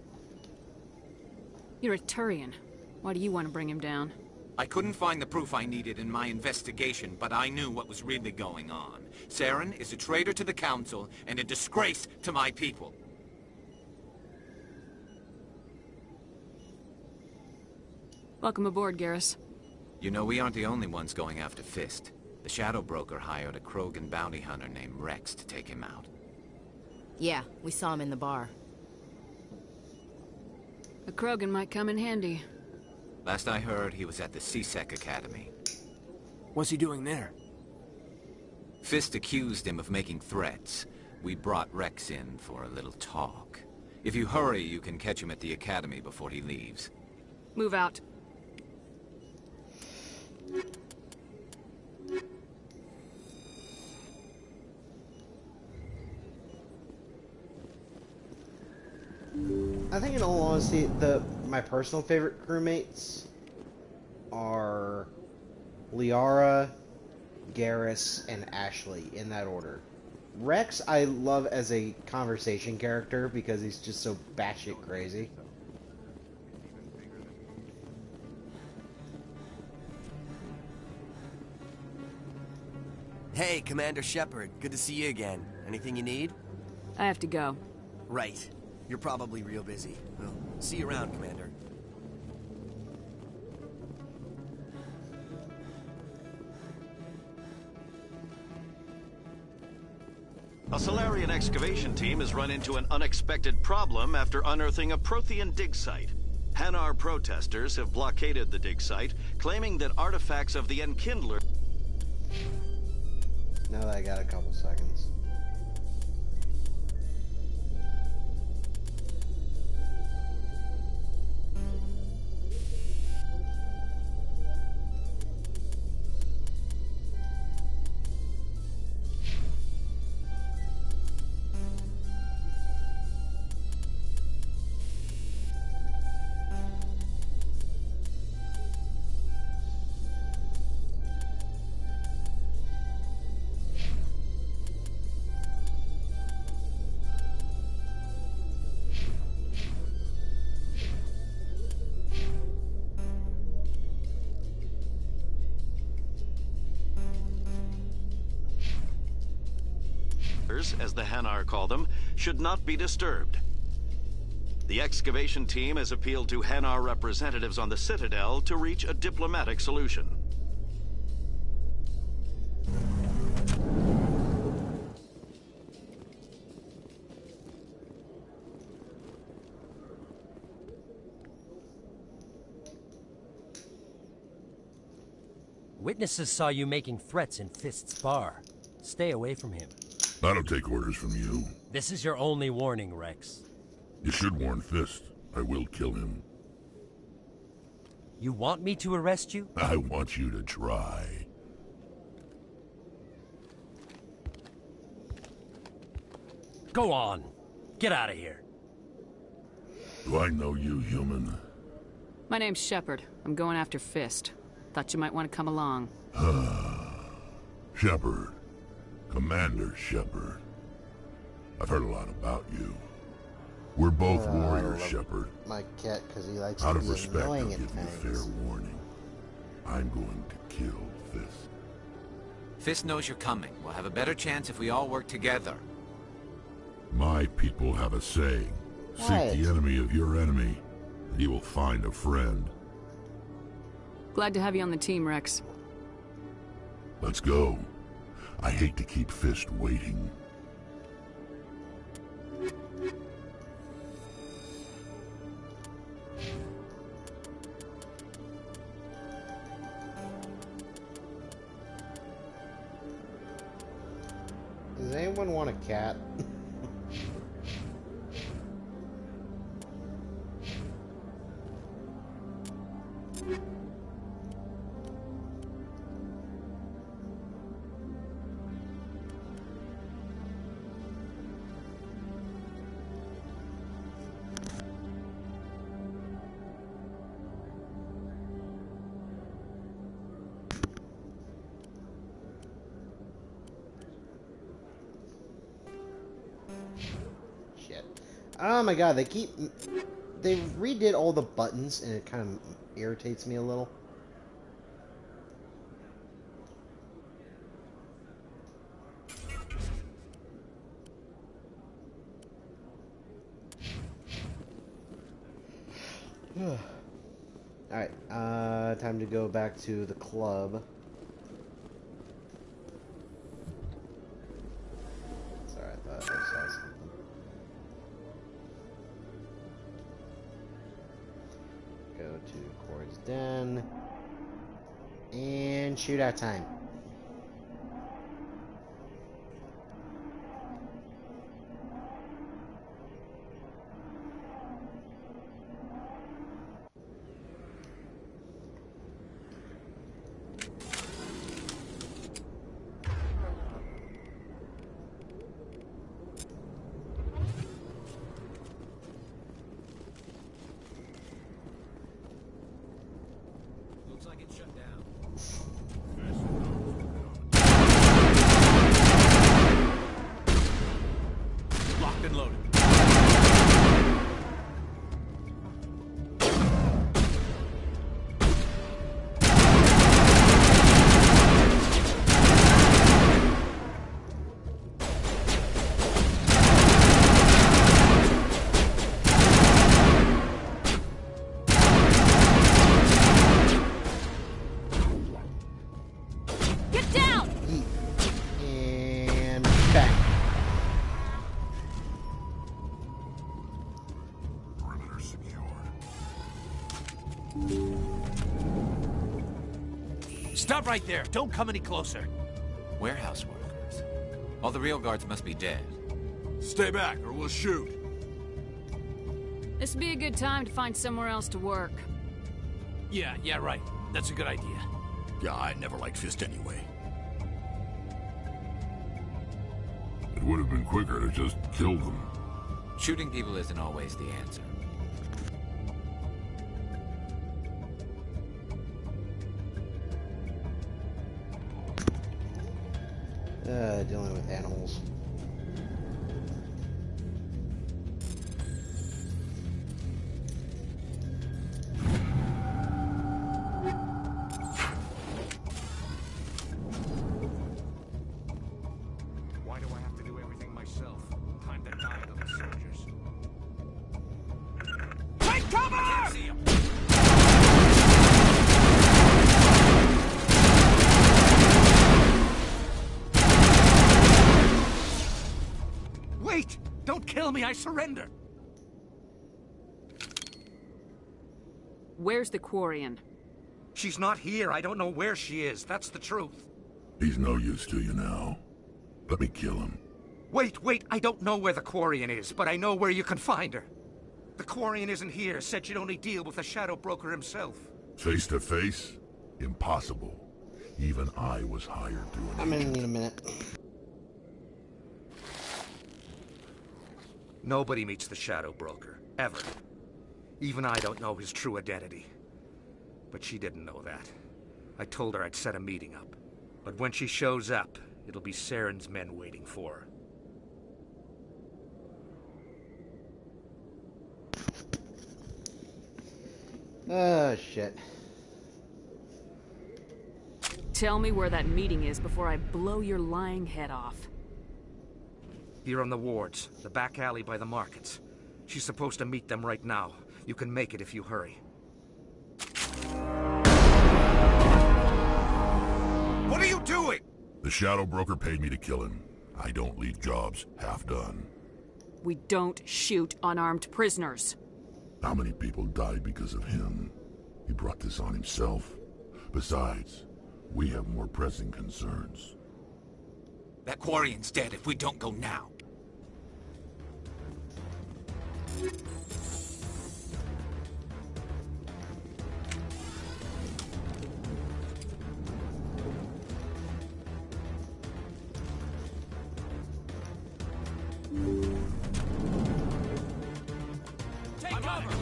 You're a Turian. Why do you want to bring him down? I couldn't find the proof I needed in my investigation, but I knew what was really going on. Saren is a traitor to the Council and a disgrace to my people. Welcome aboard, Garrus. You know, we aren't the only ones going after Fist. The Shadow Broker hired a Krogan bounty hunter named Rex to take him out. Yeah, we saw him in the bar. A Krogan might come in handy. Last I heard, he was at the CSEC Academy. What's he doing there? Fist accused him of making threats, We brought Rex in for a little talk. If you hurry, you can catch him at the academy before he leaves. Move out. I think in all honesty, my personal favorite crewmates are Liara, Garrus, and Ashley, in that order. Rex I love as a conversation character because he's just so batshit crazy. Hey, Commander Shepard. Good to see you again. Anything you need? I have to go. Right. You're probably real busy. Well, see you around, Commander. A Solarian excavation team has run into an unexpected problem after unearthing a Prothean dig site. Hanar protesters have blockaded the dig site, claiming that artifacts of the Enkindler... Now that I got a couple seconds. as the Hanar call them, should not be disturbed. The excavation team has appealed to Hanar representatives on the Citadel to reach a diplomatic solution. Witnesses saw you making threats in Fist's bar. Stay away from him. I don't take orders from you. This is your only warning, Rex. You should warn Fist. I will kill him. You want me to arrest you? I want you to try. Go on. Get out of here. Do I know you, human? My name's Shepard. I'm going after Fist. Thought you might want to come along. Shepard. Commander Shepard. I've heard a lot about you. We're both warriors, Shepard. My cat, because he likes Out to of be respect, I'll annoying give at you times. fair warning. I'm going to kill Fist. Fist knows you're coming. We'll have a better chance if we all work together. My people have a saying. Seek the enemy of your enemy, and you will find a friend. Glad to have you on the team, Rex. Let's go. I hate to keep Fist waiting. Does anyone want a cat? Oh my god, they redid all the buttons and it kind of irritates me a little. Alright, time to go back to the club. Sorry, I thought I saw something. Go to Corey's Den. And shootout time. Stop right there! Don't come any closer! Warehouse workers. All the real guards must be dead. Stay back, or we'll shoot. This would be a good time to find somewhere else to work. Yeah, right. That's a good idea. Yeah, I never liked Fist anyway. It would have been quicker to just kill them. Shooting people isn't always the answer. Dealing with animals. Why do I have to do everything myself? Time to die, little soldiers. Take cover! I can't see him. Wait! Don't kill me, I surrender! Where's the Quarian? She's not here. I don't know where she is. That's the truth. He's no use to you now. Let me kill him. Wait. I don't know where the Quarian is, but I know where you can find her. The Quarian isn't here. Said she'd only deal with the Shadow Broker himself. Face to face? Impossible. Even I was hired through an I'm gonna need a minute. Nobody meets the Shadow Broker. Ever. Even I don't know his true identity. But she didn't know that. I told her I'd set a meeting up. But when she shows up, it'll be Saren's men waiting for Oh, her. shit. Tell me where that meeting is before I blow your lying head off. Here on the wards, the back alley by the markets. She's supposed to meet them right now. You can make it if you hurry. What are you doing? The Shadow Broker paid me to kill him. I don't leave jobs half done. We don't shoot unarmed prisoners. How many people died because of him? He brought this on himself. Besides, we have more pressing concerns. That Quarian's dead if we don't go now. Take cover!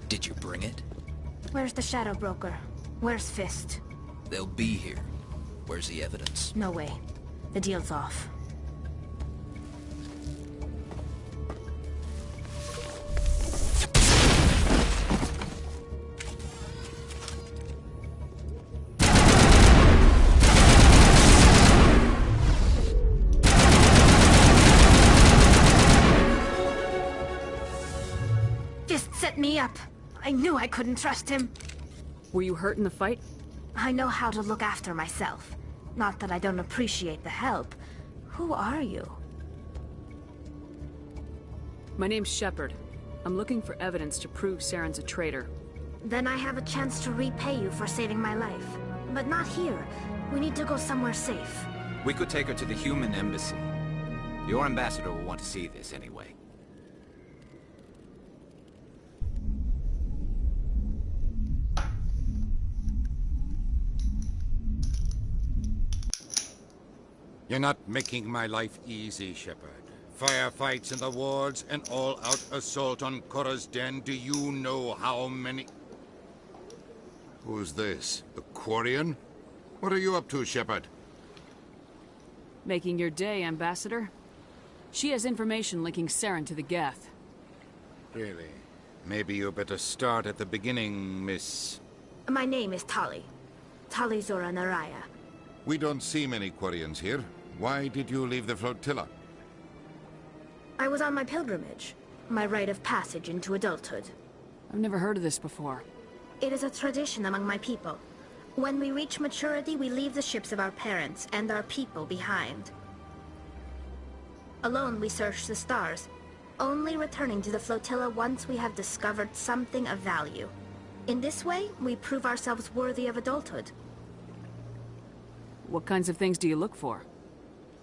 Did you bring it? Where's the Shadow Broker? Where's Fist? They'll be here. Where's the evidence? No way. The deal's off. Fist set me up. I knew I couldn't trust him. Were you hurt in the fight? I know how to look after myself. Not that I don't appreciate the help. Who are you? My name's Shepard. I'm looking for evidence to prove Saren's a traitor. Then I have a chance to repay you for saving my life. But not here. We need to go somewhere safe. We could take her to the human embassy. Your ambassador will want to see this anyway. You're not making my life easy, Shepard. Firefights in the wards, an all-out assault on Korra's den. Do you know how many... Who's this? The Quarian? What are you up to, Shepard? Making your day, Ambassador. She has information linking Saren to the Geth. Really? Maybe you better start at the beginning, Miss... My name is Tali. Tali Zora Naraya. We don't see many Quarians here. Why did you leave the flotilla? I was on my pilgrimage. My rite of passage into adulthood. I've never heard of this before. It is a tradition among my people. When we reach maturity, we leave the ships of our parents and our people behind. Alone, we search the stars, only returning to the flotilla once we have discovered something of value. In this way, we prove ourselves worthy of adulthood. What kinds of things do you look for?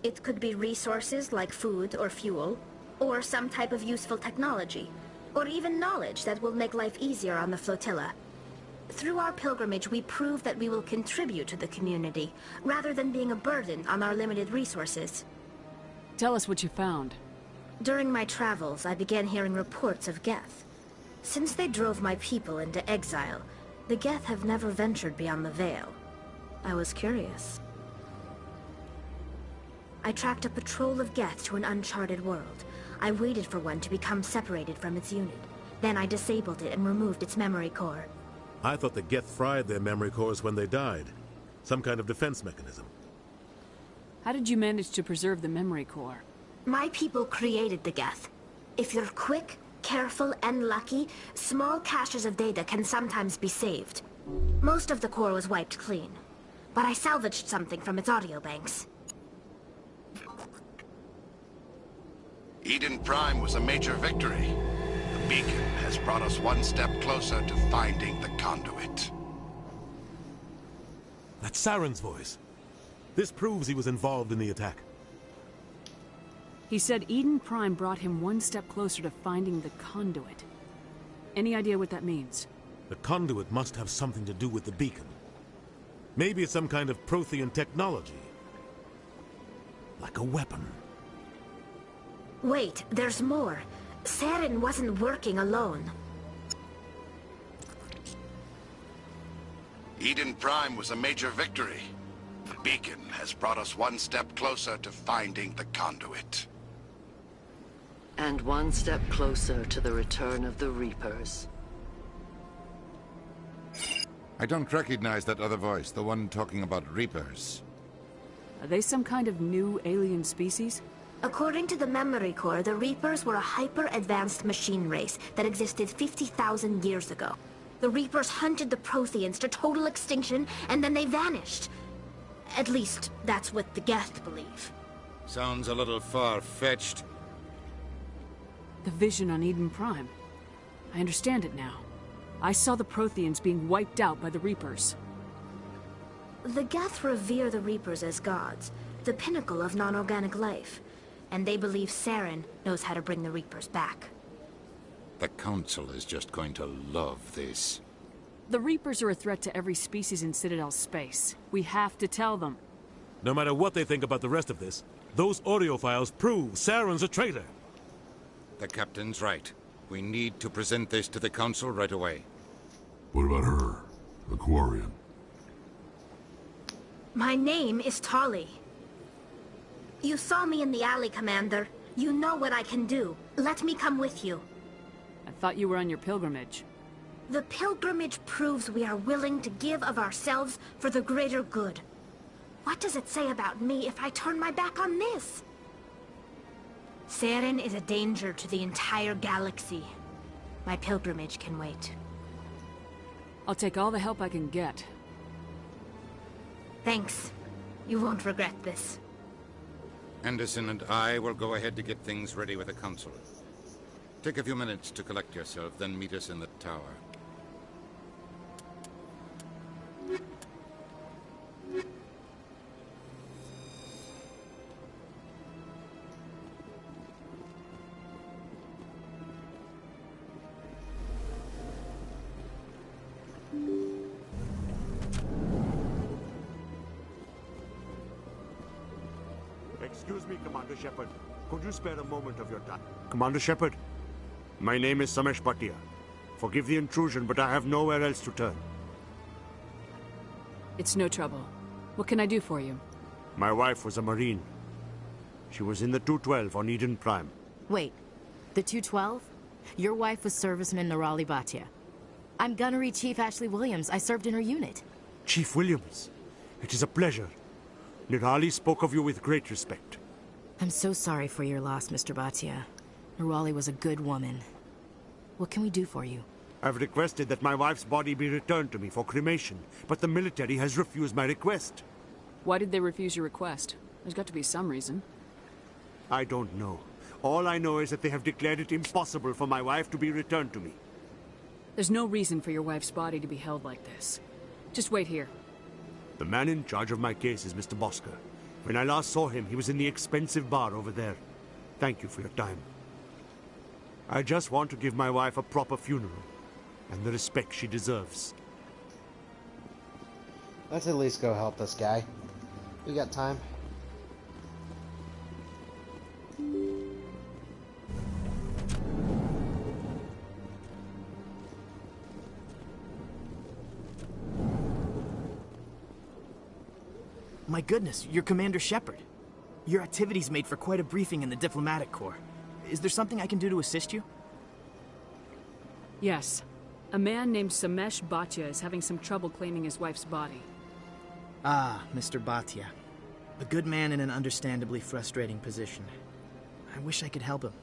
It could be resources like food or fuel, or some type of useful technology, or even knowledge that will make life easier on the flotilla. Through our pilgrimage, we prove that we will contribute to the community, rather than being a burden on our limited resources. Tell us what you found. During my travels, I began hearing reports of Geth. Since they drove my people into exile, the Geth have never ventured beyond the Veil. I was curious. I tracked a patrol of Geth to an uncharted world. I waited for one to become separated from its unit. Then I disabled it and removed its memory core. I thought the Geth fried their memory cores when they died. Some kind of defense mechanism. How did you manage to preserve the memory core? My people created the Geth. If you're quick, careful, and lucky, small caches of data can sometimes be saved. Most of the core was wiped clean, but I salvaged something from its audio banks. Eden Prime was a major victory. The beacon has brought us one step closer to finding the conduit. That's Saren's voice. This proves he was involved in the attack. He said Eden Prime brought him one step closer to finding the conduit. Any idea what that means? The conduit must have something to do with the beacon. Maybe it's some kind of Prothean technology. Like a weapon. Wait, there's more. Saren wasn't working alone. Eden Prime was a major victory. The beacon has brought us one step closer to finding the conduit. And one step closer to the return of the Reapers. I don't recognize that other voice, the one talking about Reapers. Are they some kind of new alien species? According to the memory core, the Reapers were a hyper-advanced machine race that existed 50,000 years ago. The Reapers hunted the Protheans to total extinction, and then they vanished. At least, that's what the Geth believe. Sounds a little far-fetched. The vision on Eden Prime. I understand it now. I saw the Protheans being wiped out by the Reapers. The Geth revere the Reapers as gods, the pinnacle of non-organic life. And they believe Saren knows how to bring the Reapers back. The Council is just going to love this. The Reapers are a threat to every species in Citadel space. We have to tell them. No matter what they think about the rest of this, those audio files prove Saren's a traitor. The Captain's right. We need to present this to the Council right away. What about her? The Quarian? My name is Tali. You saw me in the alley, Commander. You know what I can do. Let me come with you. I thought you were on your pilgrimage. The pilgrimage proves we are willing to give of ourselves for the greater good. What does it say about me if I turn my back on this? Saren is a danger to the entire galaxy. My pilgrimage can wait. I'll take all the help I can get. Thanks. You won't regret this. Anderson and I will go ahead to get things ready with the Council. Take a few minutes to collect yourself, then meet us in the tower. Excuse me, Commander Shepard. Could you spare a moment of your time? Commander Shepard, my name is Samesh Bhatia. Forgive the intrusion, but I have nowhere else to turn. It's no trouble. What can I do for you? My wife was a Marine. She was in the 212 on Eden Prime. Wait, the 212? Your wife was Serviceman Nirali Bhatia. I'm Gunnery Chief Ashley Williams. I served in her unit. Chief Williams, it is a pleasure. Nirali spoke of you with great respect. I'm so sorry for your loss, Mr. Bhatia. Nirali was a good woman. What can we do for you? I've requested that my wife's body be returned to me for cremation, but the military has refused my request. Why did they refuse your request? There's got to be some reason. I don't know. All I know is that they have declared it impossible for my wife to be returned to me. There's no reason for your wife's body to be held like this. Just wait here. The man in charge of my case is Mr. Bosker. When I last saw him, he was in the expensive bar over there. Thank you for your time. I just want to give my wife a proper funeral, and the respect she deserves. Let's at least go help this guy. We got time. My goodness, you're Commander Shepard. Your activities made for quite a briefing in the Diplomatic Corps. Is there something I can do to assist you? Yes. A man named Samesh Bhatia is having some trouble claiming his wife's body. Ah, Mr. Bhatia. A good man in an understandably frustrating position. I wish I could help him.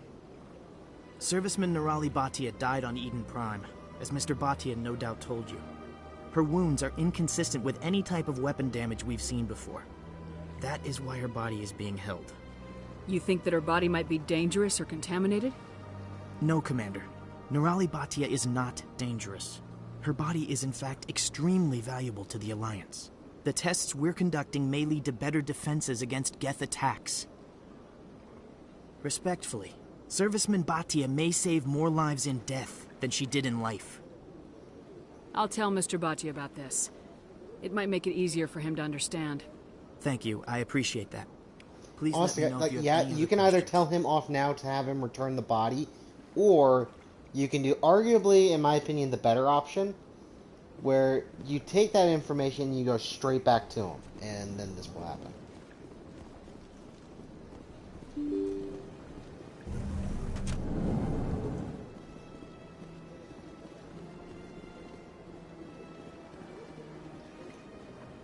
Serviceman Nirali Bhatia died on Eden Prime, as Mr. Bhatia no doubt told you. Her wounds are inconsistent with any type of weapon damage we've seen before. That is why her body is being held. You think that her body might be dangerous or contaminated? No, Commander. Nirali Bhatia is not dangerous. Her body is in fact extremely valuable to the Alliance. The tests we're conducting may lead to better defenses against Geth attacks. Respectfully, Serviceman Bhatia may save more lives in death than she did in life. I'll tell Mr. Bhatia about this. It might make it easier for him to understand. Thank you. I appreciate that. Please Honestly, let me know if you have any you can either tell him off now to have him return the body, or you can do arguably, in my opinion, the better option, where you take that information and you go straight back to him, and then this will happen.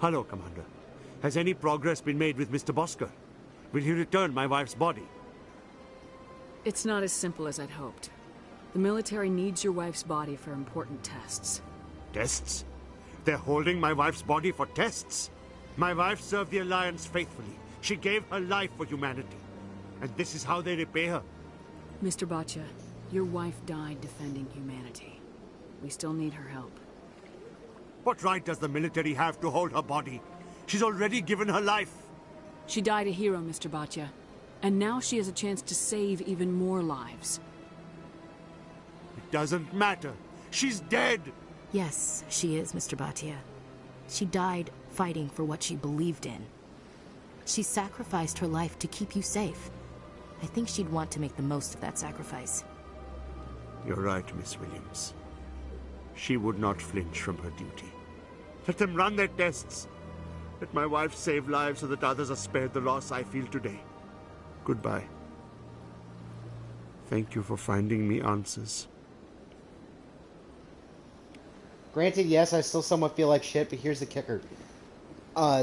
Hello, Commander. Has any progress been made with Mr. Bosker? Will he return my wife's body? It's not as simple as I'd hoped. The military needs your wife's body for important tests. Tests? They're holding my wife's body for tests? My wife served the Alliance faithfully. She gave her life for humanity. And this is how they repay her? Mr. Bhatia, your wife died defending humanity. We still need her help. What right does the military have to hold her body? She's already given her life. She died a hero, Mr. Bhatia. And now she has a chance to save even more lives. It doesn't matter. She's dead! Yes, she is, Mr. Bhatia. She died fighting for what she believed in. She sacrificed her life to keep you safe. I think she'd want to make the most of that sacrifice. You're right, Miss Williams. She would not flinch from her duty. Let them run their tests. Let my wife save lives so that others are spared the loss I feel today. Goodbye. Thank you for finding me answers. Granted, yes, I still somewhat feel like shit, but here's the kicker.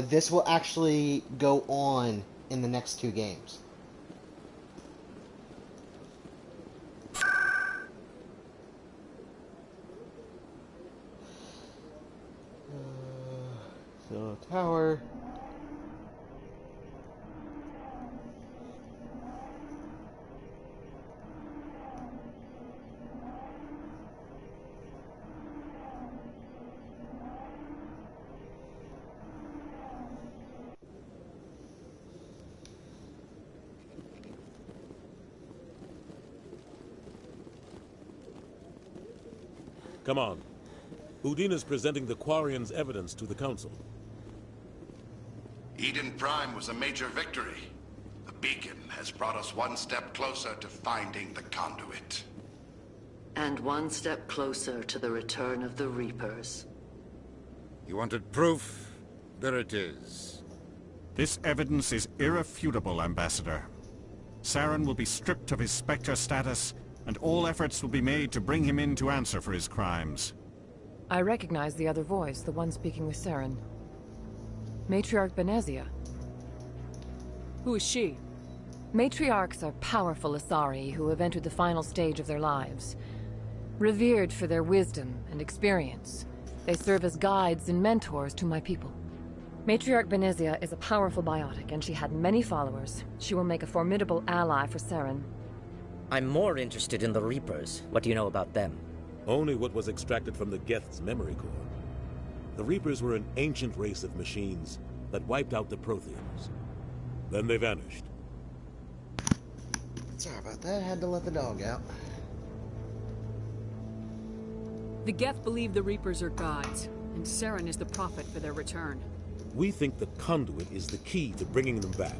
This will actually go on in the next 2 games. So, tower. Come on. Udine is presenting the Quarians' evidence to the Council. Eden Prime was a major victory. The beacon has brought us one step closer to finding the conduit. And one step closer to the return of the Reapers. You wanted proof? There it is. This evidence is irrefutable, Ambassador. Saren will be stripped of his Spectre status, and all efforts will be made to bring him in to answer for his crimes. I recognize the other voice, the one speaking with Saren. Matriarch Benezia. Who is she? Matriarchs are powerful Asari who have entered the final stage of their lives. Revered for their wisdom and experience, they serve as guides and mentors to my people. Matriarch Benezia is a powerful biotic, and she had many followers. She will make a formidable ally for Saren. I'm more interested in the Reapers. What do you know about them? Only what was extracted from the Geth's memory core. The Reapers were an ancient race of machines that wiped out the Protheans. Then they vanished. Sorry about that, I had to let the dog out. The Geth believe the Reapers are gods, and Saren is the prophet for their return. We think the conduit is the key to bringing them back.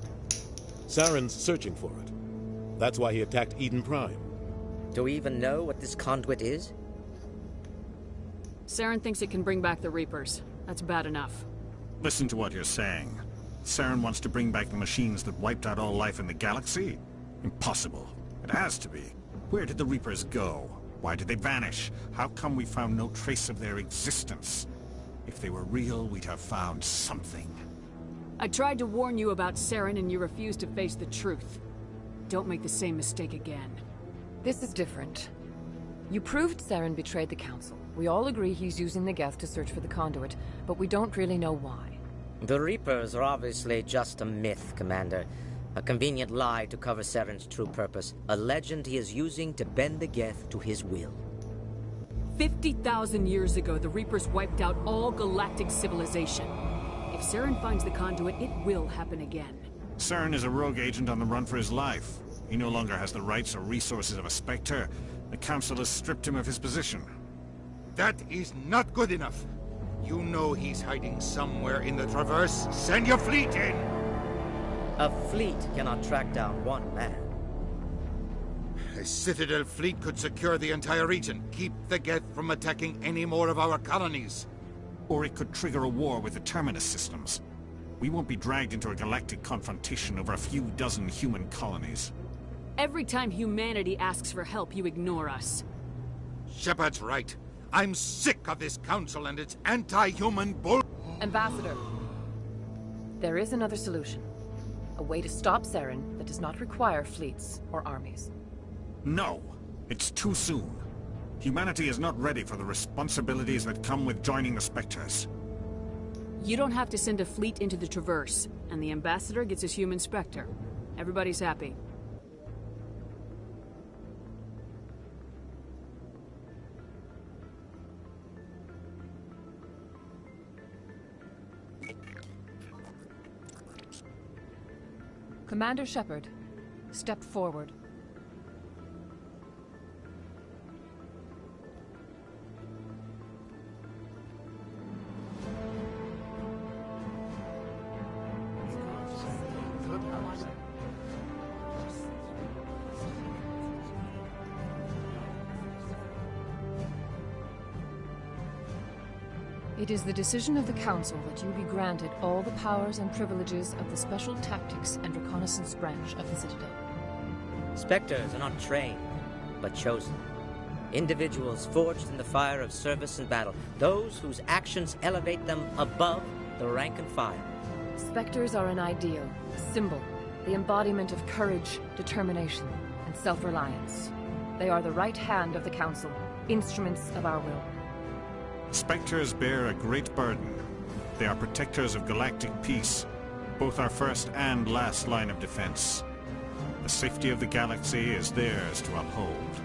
Saren's searching for it. That's why he attacked Eden Prime. Do we even know what this conduit is? Saren thinks it can bring back the Reapers. That's bad enough. Listen to what you're saying. Saren wants to bring back the machines that wiped out all life in the galaxy? Impossible. It has to be. Where did the Reapers go? Why did they vanish? How come we found no trace of their existence? If they were real, we'd have found something. I tried to warn you about Saren and you refused to face the truth. Don't make the same mistake again. This is different. You proved Saren betrayed the Council. We all agree he's using the Geth to search for the conduit, but we don't really know why. The Reapers are obviously just a myth, Commander. A convenient lie to cover Saren's true purpose. A legend he is using to bend the Geth to his will. 50,000 years ago, the Reapers wiped out all galactic civilization. If Saren finds the conduit, it will happen again. Saren is a rogue agent on the run for his life. He no longer has the rights or resources of a Spectre. The Council has stripped him of his position. That is not good enough. You know he's hiding somewhere in the Traverse. Send your fleet in! A fleet cannot track down one man. A Citadel fleet could secure the entire region, keep the Geth from attacking any more of our colonies. Or it could trigger a war with the Terminus systems. We won't be dragged into a galactic confrontation over a few dozen human colonies. Every time humanity asks for help, you ignore us. Shepard's right. I'm sick of this council and its anti-human bull... Ambassador, there is another solution. A way to stop Saren that does not require fleets or armies. No, it's too soon. Humanity is not ready for the responsibilities that come with joining the Spectres. You don't have to send a fleet into the Traverse, and the Ambassador gets his human Spectre. Everybody's happy. Commander Shepard, step forward. It is the decision of the Council that you be granted all the powers and privileges of the Special Tactics and Reconnaissance Branch of the Citadel. Spectres are not trained, but chosen. Individuals forged in the fire of service and battle. Those whose actions elevate them above the rank and file. Spectres are an ideal, a symbol, the embodiment of courage, determination, and self-reliance. They are the right hand of the Council, instruments of our will. Spectres bear a great burden. They are protectors of galactic peace, both our first and last line of defense. The safety of the galaxy is theirs to uphold.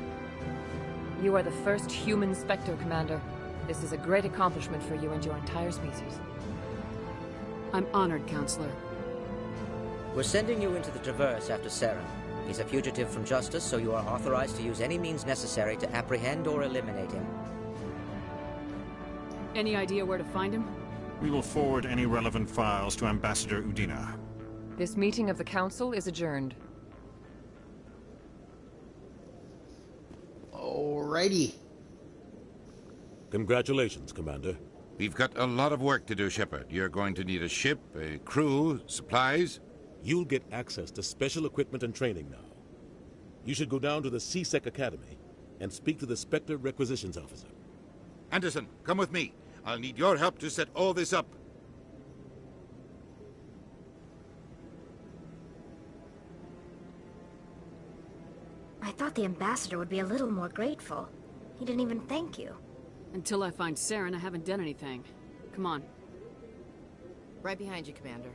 You are the first human Spectre, Commander. This is a great accomplishment for you and your entire species. I'm honored, Counselor. We're sending you into the Traverse after Saren. He's a fugitive from justice, so you are authorized to use any means necessary to apprehend or eliminate him. Any idea where to find him? We will forward any relevant files to Ambassador Udina. This meeting of the Council is adjourned. Alrighty. Congratulations, Commander. We've got a lot of work to do, Shepard. You're going to need a ship, a crew, supplies. You'll get access to special equipment and training now. You should go down to the CSEC Academy and speak to the Spectre Requisitions Officer. Anderson, come with me. I'll need your help to set all this up. I thought the ambassador would be a little more grateful. He didn't even thank you. Until I find Saren, I haven't done anything. Come on. Right behind you, Commander.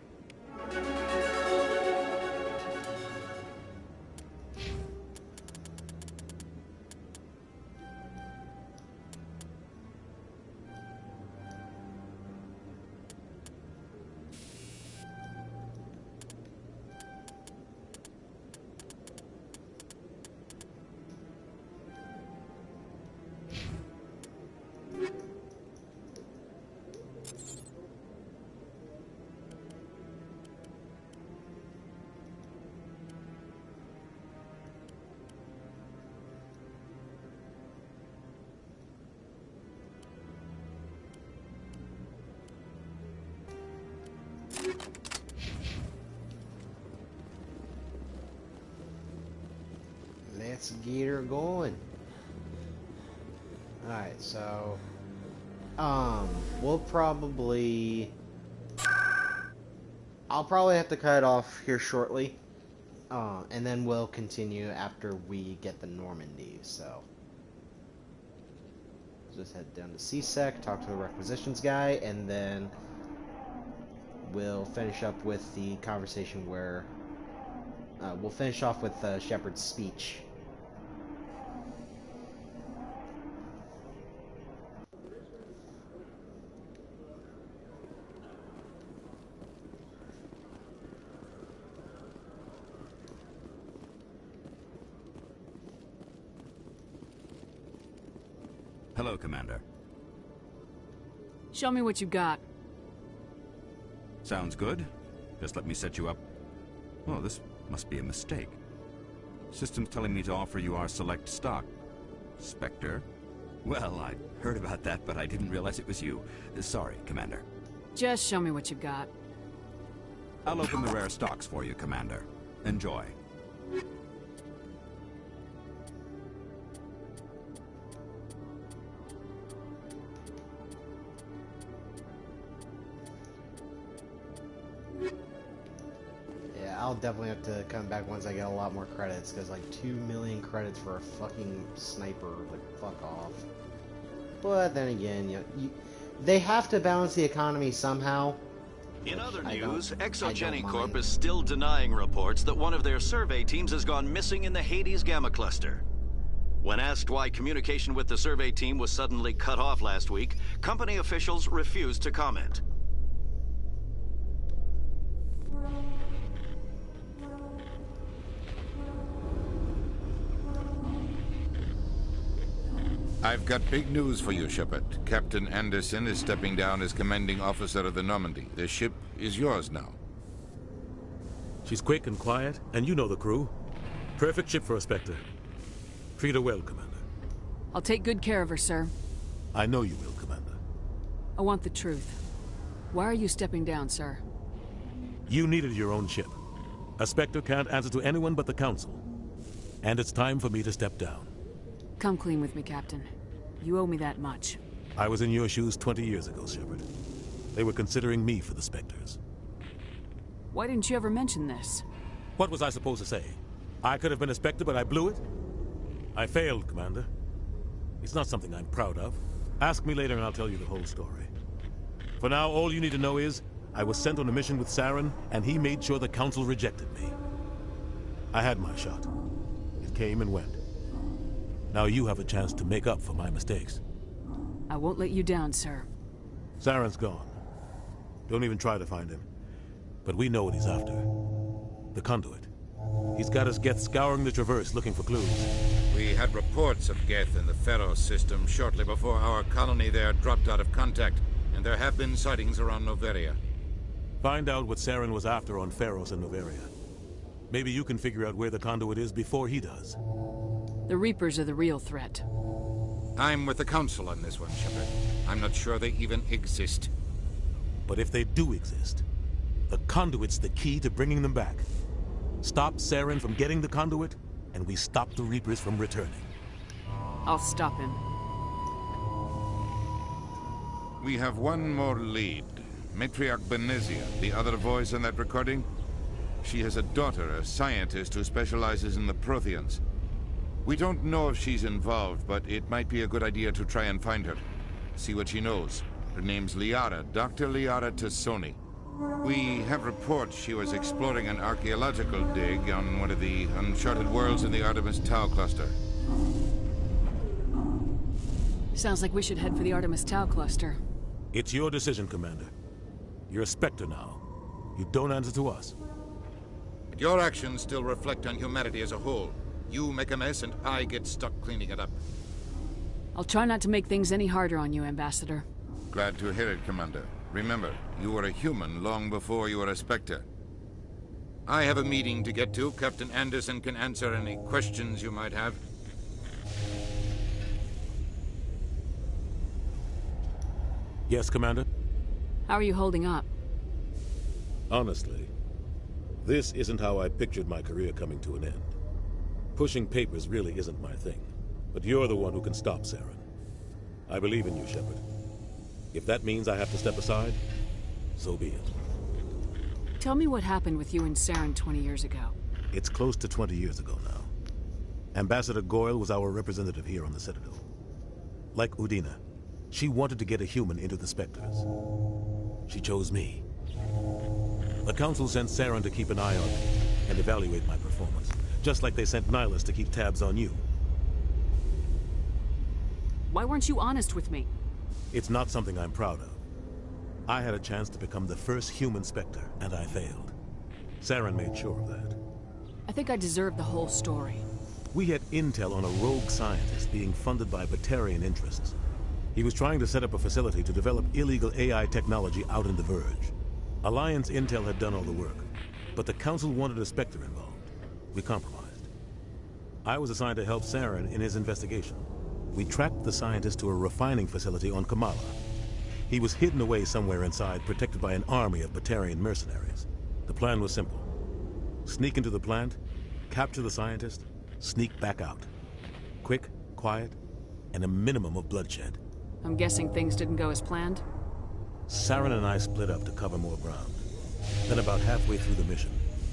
Let's get her going. Alright, so we'll probably I'll probably have to cut it off here shortly. And then we'll continue after we get the Normandy, so just head down to CSEC, talk to the requisitions guy, and then we'll finish up with the conversation where we'll finish off with Shepard's speech. Hello, Commander. Show me what you got. Sounds good. Just let me set you up. Oh, this must be a mistake. System's telling me to offer you our select stock. Spectre? Well, I heard about that, but I didn't realize it was you. Sorry, Commander. Just show me what you got. I'll open the rare stocks for you, Commander. Enjoy. I'll definitely have to come back once I get a lot more credits, because like 2 million credits for a fucking sniper, like fuck off. But then again, you know, they have to balance the economy somehow. In other news, Exogeny Corp is still denying reports that one of their survey teams has gone missing in the Hades Gamma Cluster. When asked why communication with the survey team was suddenly cut off last week, company officials refused to comment. I've got big news for you, Shepard. Captain Anderson is stepping down as commanding officer of the Normandy. The ship is yours now. She's quick and quiet, and you know the crew. Perfect ship for a Spectre. Treat her well, Commander. I'll take good care of her, sir. I know you will, Commander. I want the truth. Why are you stepping down, sir? You needed your own ship. A Spectre can't answer to anyone but the Council. And it's time for me to step down. Come clean with me, Captain. You owe me that much. I was in your shoes 20 years ago, Shepard. They were considering me for the Spectres. Why didn't you ever mention this? What was I supposed to say? I could have been a Spectre, but I blew it? I failed, Commander. It's not something I'm proud of. Ask me later and I'll tell you the whole story. For now, all you need to know is, I was sent on a mission with Saren, and he made sure the Council rejected me. I had my shot. It came and went. Now you have a chance to make up for my mistakes. I won't let you down, sir. Saren's gone. Don't even try to find him. But we know what he's after. The conduit. He's got his Geth scouring the Traverse looking for clues. We had reports of Geth in the Pharos system shortly before our colony there dropped out of contact, and there have been sightings around Noveria. Find out what Saren was after on Pharos and Noveria. Maybe you can figure out where the conduit is before he does. The Reapers are the real threat. I'm with the Council on this one, Shepard. I'm not sure they even exist. But if they do exist, the conduit's the key to bringing them back. Stop Saren from getting the conduit, and we stop the Reapers from returning. I'll stop him. We have one more lead. Matriarch Benezia, the other voice in that recording. She has a daughter, a scientist who specializes in the Protheans. We don't know if she's involved, but it might be a good idea to try and find her. See what she knows. Her name's Liara, Dr. Liara Tassoni. We have reports she was exploring an archaeological dig on one of the uncharted worlds in the Artemis Tau cluster. Sounds like we should head for the Artemis Tau cluster. It's your decision, Commander. You're a Spectre now. You don't answer to us. But your actions still reflect on humanity as a whole. You make a mess and I get stuck cleaning it up. I'll try not to make things any harder on you, Ambassador. Glad to hear it, Commander. Remember, you were a human long before you were a Spectre. I have a meeting to get to. Captain Anderson can answer any questions you might have. Yes, Commander? How are you holding up? Honestly, this isn't how I pictured my career coming to an end. Pushing papers really isn't my thing. But you're the one who can stop Saren. I believe in you, Shepard. If that means I have to step aside, so be it. Tell me what happened with you and Saren 20 years ago. It's close to 20 years ago now. Ambassador Goyle was our representative here on the Citadel. Like Udina, she wanted to get a human into the Spectres. She chose me. The Council sent Saren to keep an eye on me and evaluate my performance, just like they sent Nihilus to keep tabs on you. Why weren't you honest with me? It's not something I'm proud of. I had a chance to become the first human Spectre, and I failed. Saren made sure of that. I think I deserve the whole story. We had intel on a rogue scientist being funded by Batarian interests. He was trying to set up a facility to develop illegal AI technology out in the Verge. Alliance intel had done all the work, but the Council wanted a Spectre involved. We compromised. I was assigned to help Saren in his investigation. We tracked the scientist to a refining facility on Kamala. He was hidden away somewhere inside, protected by an army of Batarian mercenaries. The plan was simple. Sneak into the plant, capture the scientist, sneak back out. Quick, quiet, and a minimum of bloodshed. I'm guessing things didn't go as planned? Saren and I split up to cover more ground. Then about halfway through the mission,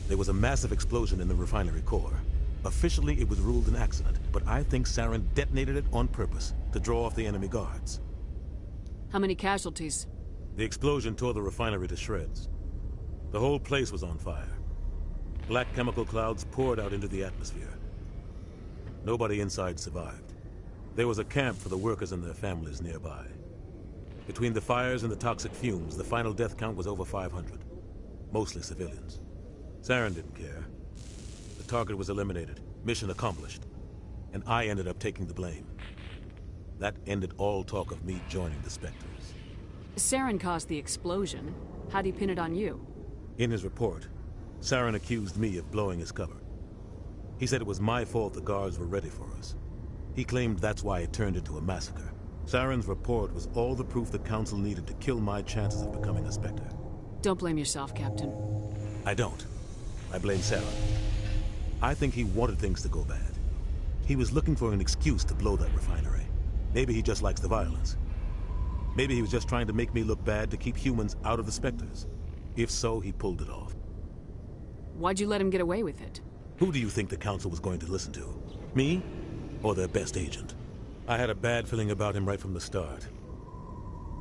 there was a massive explosion in the refinery core. Officially, it was ruled an accident, but I think Saren detonated it on purpose to draw off the enemy guards. How many casualties? The explosion tore the refinery to shreds. The whole place was on fire. Black chemical clouds poured out into the atmosphere. Nobody inside survived. There was a camp for the workers and their families nearby. Between the fires and the toxic fumes, the final death count was over 500. Mostly civilians. Saren didn't care. The target was eliminated, mission accomplished. And I ended up taking the blame. That ended all talk of me joining the Spectres. Saren caused the explosion. How'd he pin it on you? In his report, Saren accused me of blowing his cover. He said it was my fault the guards were ready for us. He claimed that's why it turned into a massacre. Saren's report was all the proof the Council needed to kill my chances of becoming a Spectre. Don't blame yourself, Captain. I don't. I blame Saren. I think he wanted things to go bad. He was looking for an excuse to blow that refinery. Maybe he just likes the violence. Maybe he was just trying to make me look bad to keep humans out of the Spectres. If so, he pulled it off. Why'd you let him get away with it? Who do you think the Council was going to listen to? Me? Or their best agent? I had a bad feeling about him right from the start.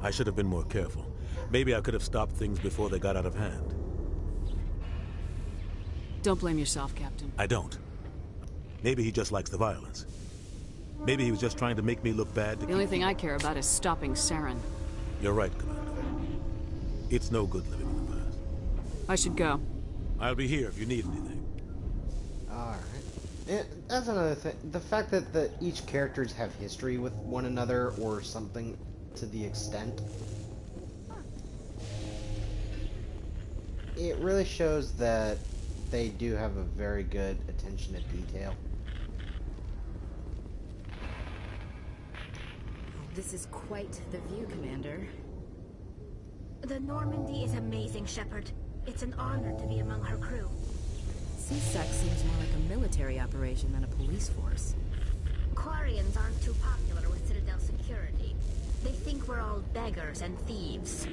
I should have been more careful. Maybe I could have stopped things before they got out of hand. Don't blame yourself, Captain. I don't. Maybe he just likes the violence. Maybe he was just trying to make me look bad to The only thing I care about is stopping Saren. You're right, Commander. It's no good living in the past. I should go. I'll be here if you need anything. Alright. That's another thing. The fact that each characters have history with one another or something to the extent. It really shows that they do have a very good attention to detail. This is quite the view, Commander. The Normandy is amazing, Shepard. It's an honor to be among her crew. CSEC seems more like a military operation than a police force. Quarians aren't too popular with Citadel security. They think we're all beggars and thieves.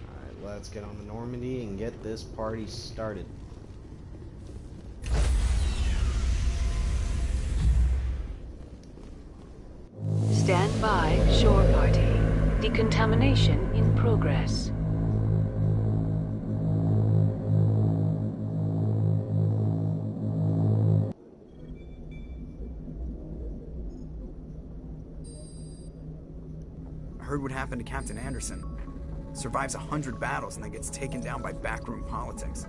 Alright, let's get on the Normandy and get this party started. Stand by, shore party. Decontamination in progress. I heard what happened to Captain Anderson. Survives 100 battles and then gets taken down by backroom politics.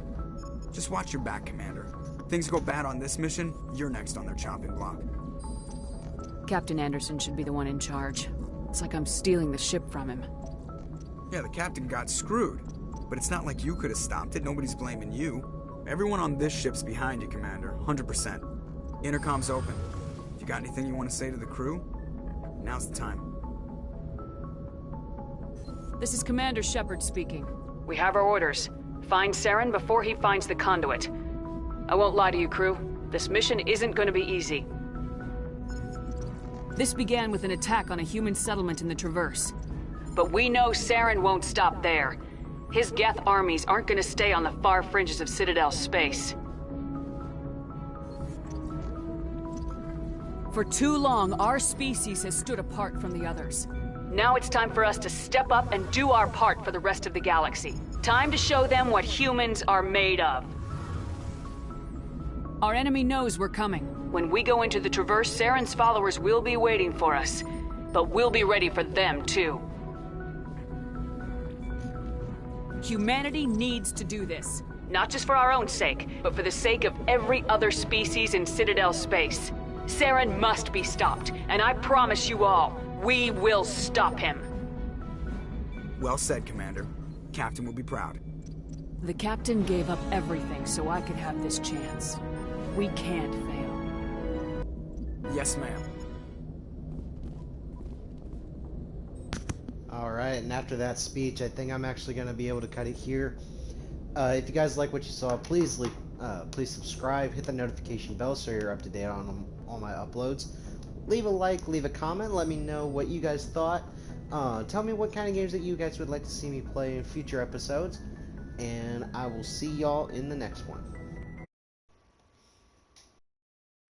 Just watch your back, Commander. Things go bad on this mission, you're next on their chopping block. Captain Anderson should be the one in charge. It's like I'm stealing the ship from him. Yeah, the captain got screwed. But it's not like you could have stopped it. Nobody's blaming you. Everyone on this ship's behind you, Commander. 100%. Intercom's open. If you got anything you want to say to the crew, now's the time. This is Commander Shepard speaking. We have our orders. Find Saren before he finds the conduit. I won't lie to you, crew. This mission isn't going to be easy. This began with an attack on a human settlement in the Traverse. But we know Saren won't stop there. His Geth armies aren't going to stay on the far fringes of Citadel space. For too long, our species has stood apart from the others. Now it's time for us to step up and do our part for the rest of the galaxy. Time to show them what humans are made of. Our enemy knows we're coming. When we go into the Traverse, Saren's followers will be waiting for us. But we'll be ready for them, too. Humanity needs to do this. Not just for our own sake, but for the sake of every other species in Citadel space. Saren must be stopped, and I promise you all, we will stop him. Well said, Commander. Captain will be proud. The captain gave up everything so I could have this chance. We can't fail. Yes, ma'am. Alright, and after that speech, I think I'm actually going to be able to cut it here. If you guys like what you saw, please subscribe, hit the notification bell so you're up to date on all my uploads. Leave a like, leave a comment, let me know what you guys thought. Tell me what kind of games that you guys would like to see me play in future episodes. And I will see y'all in the next one.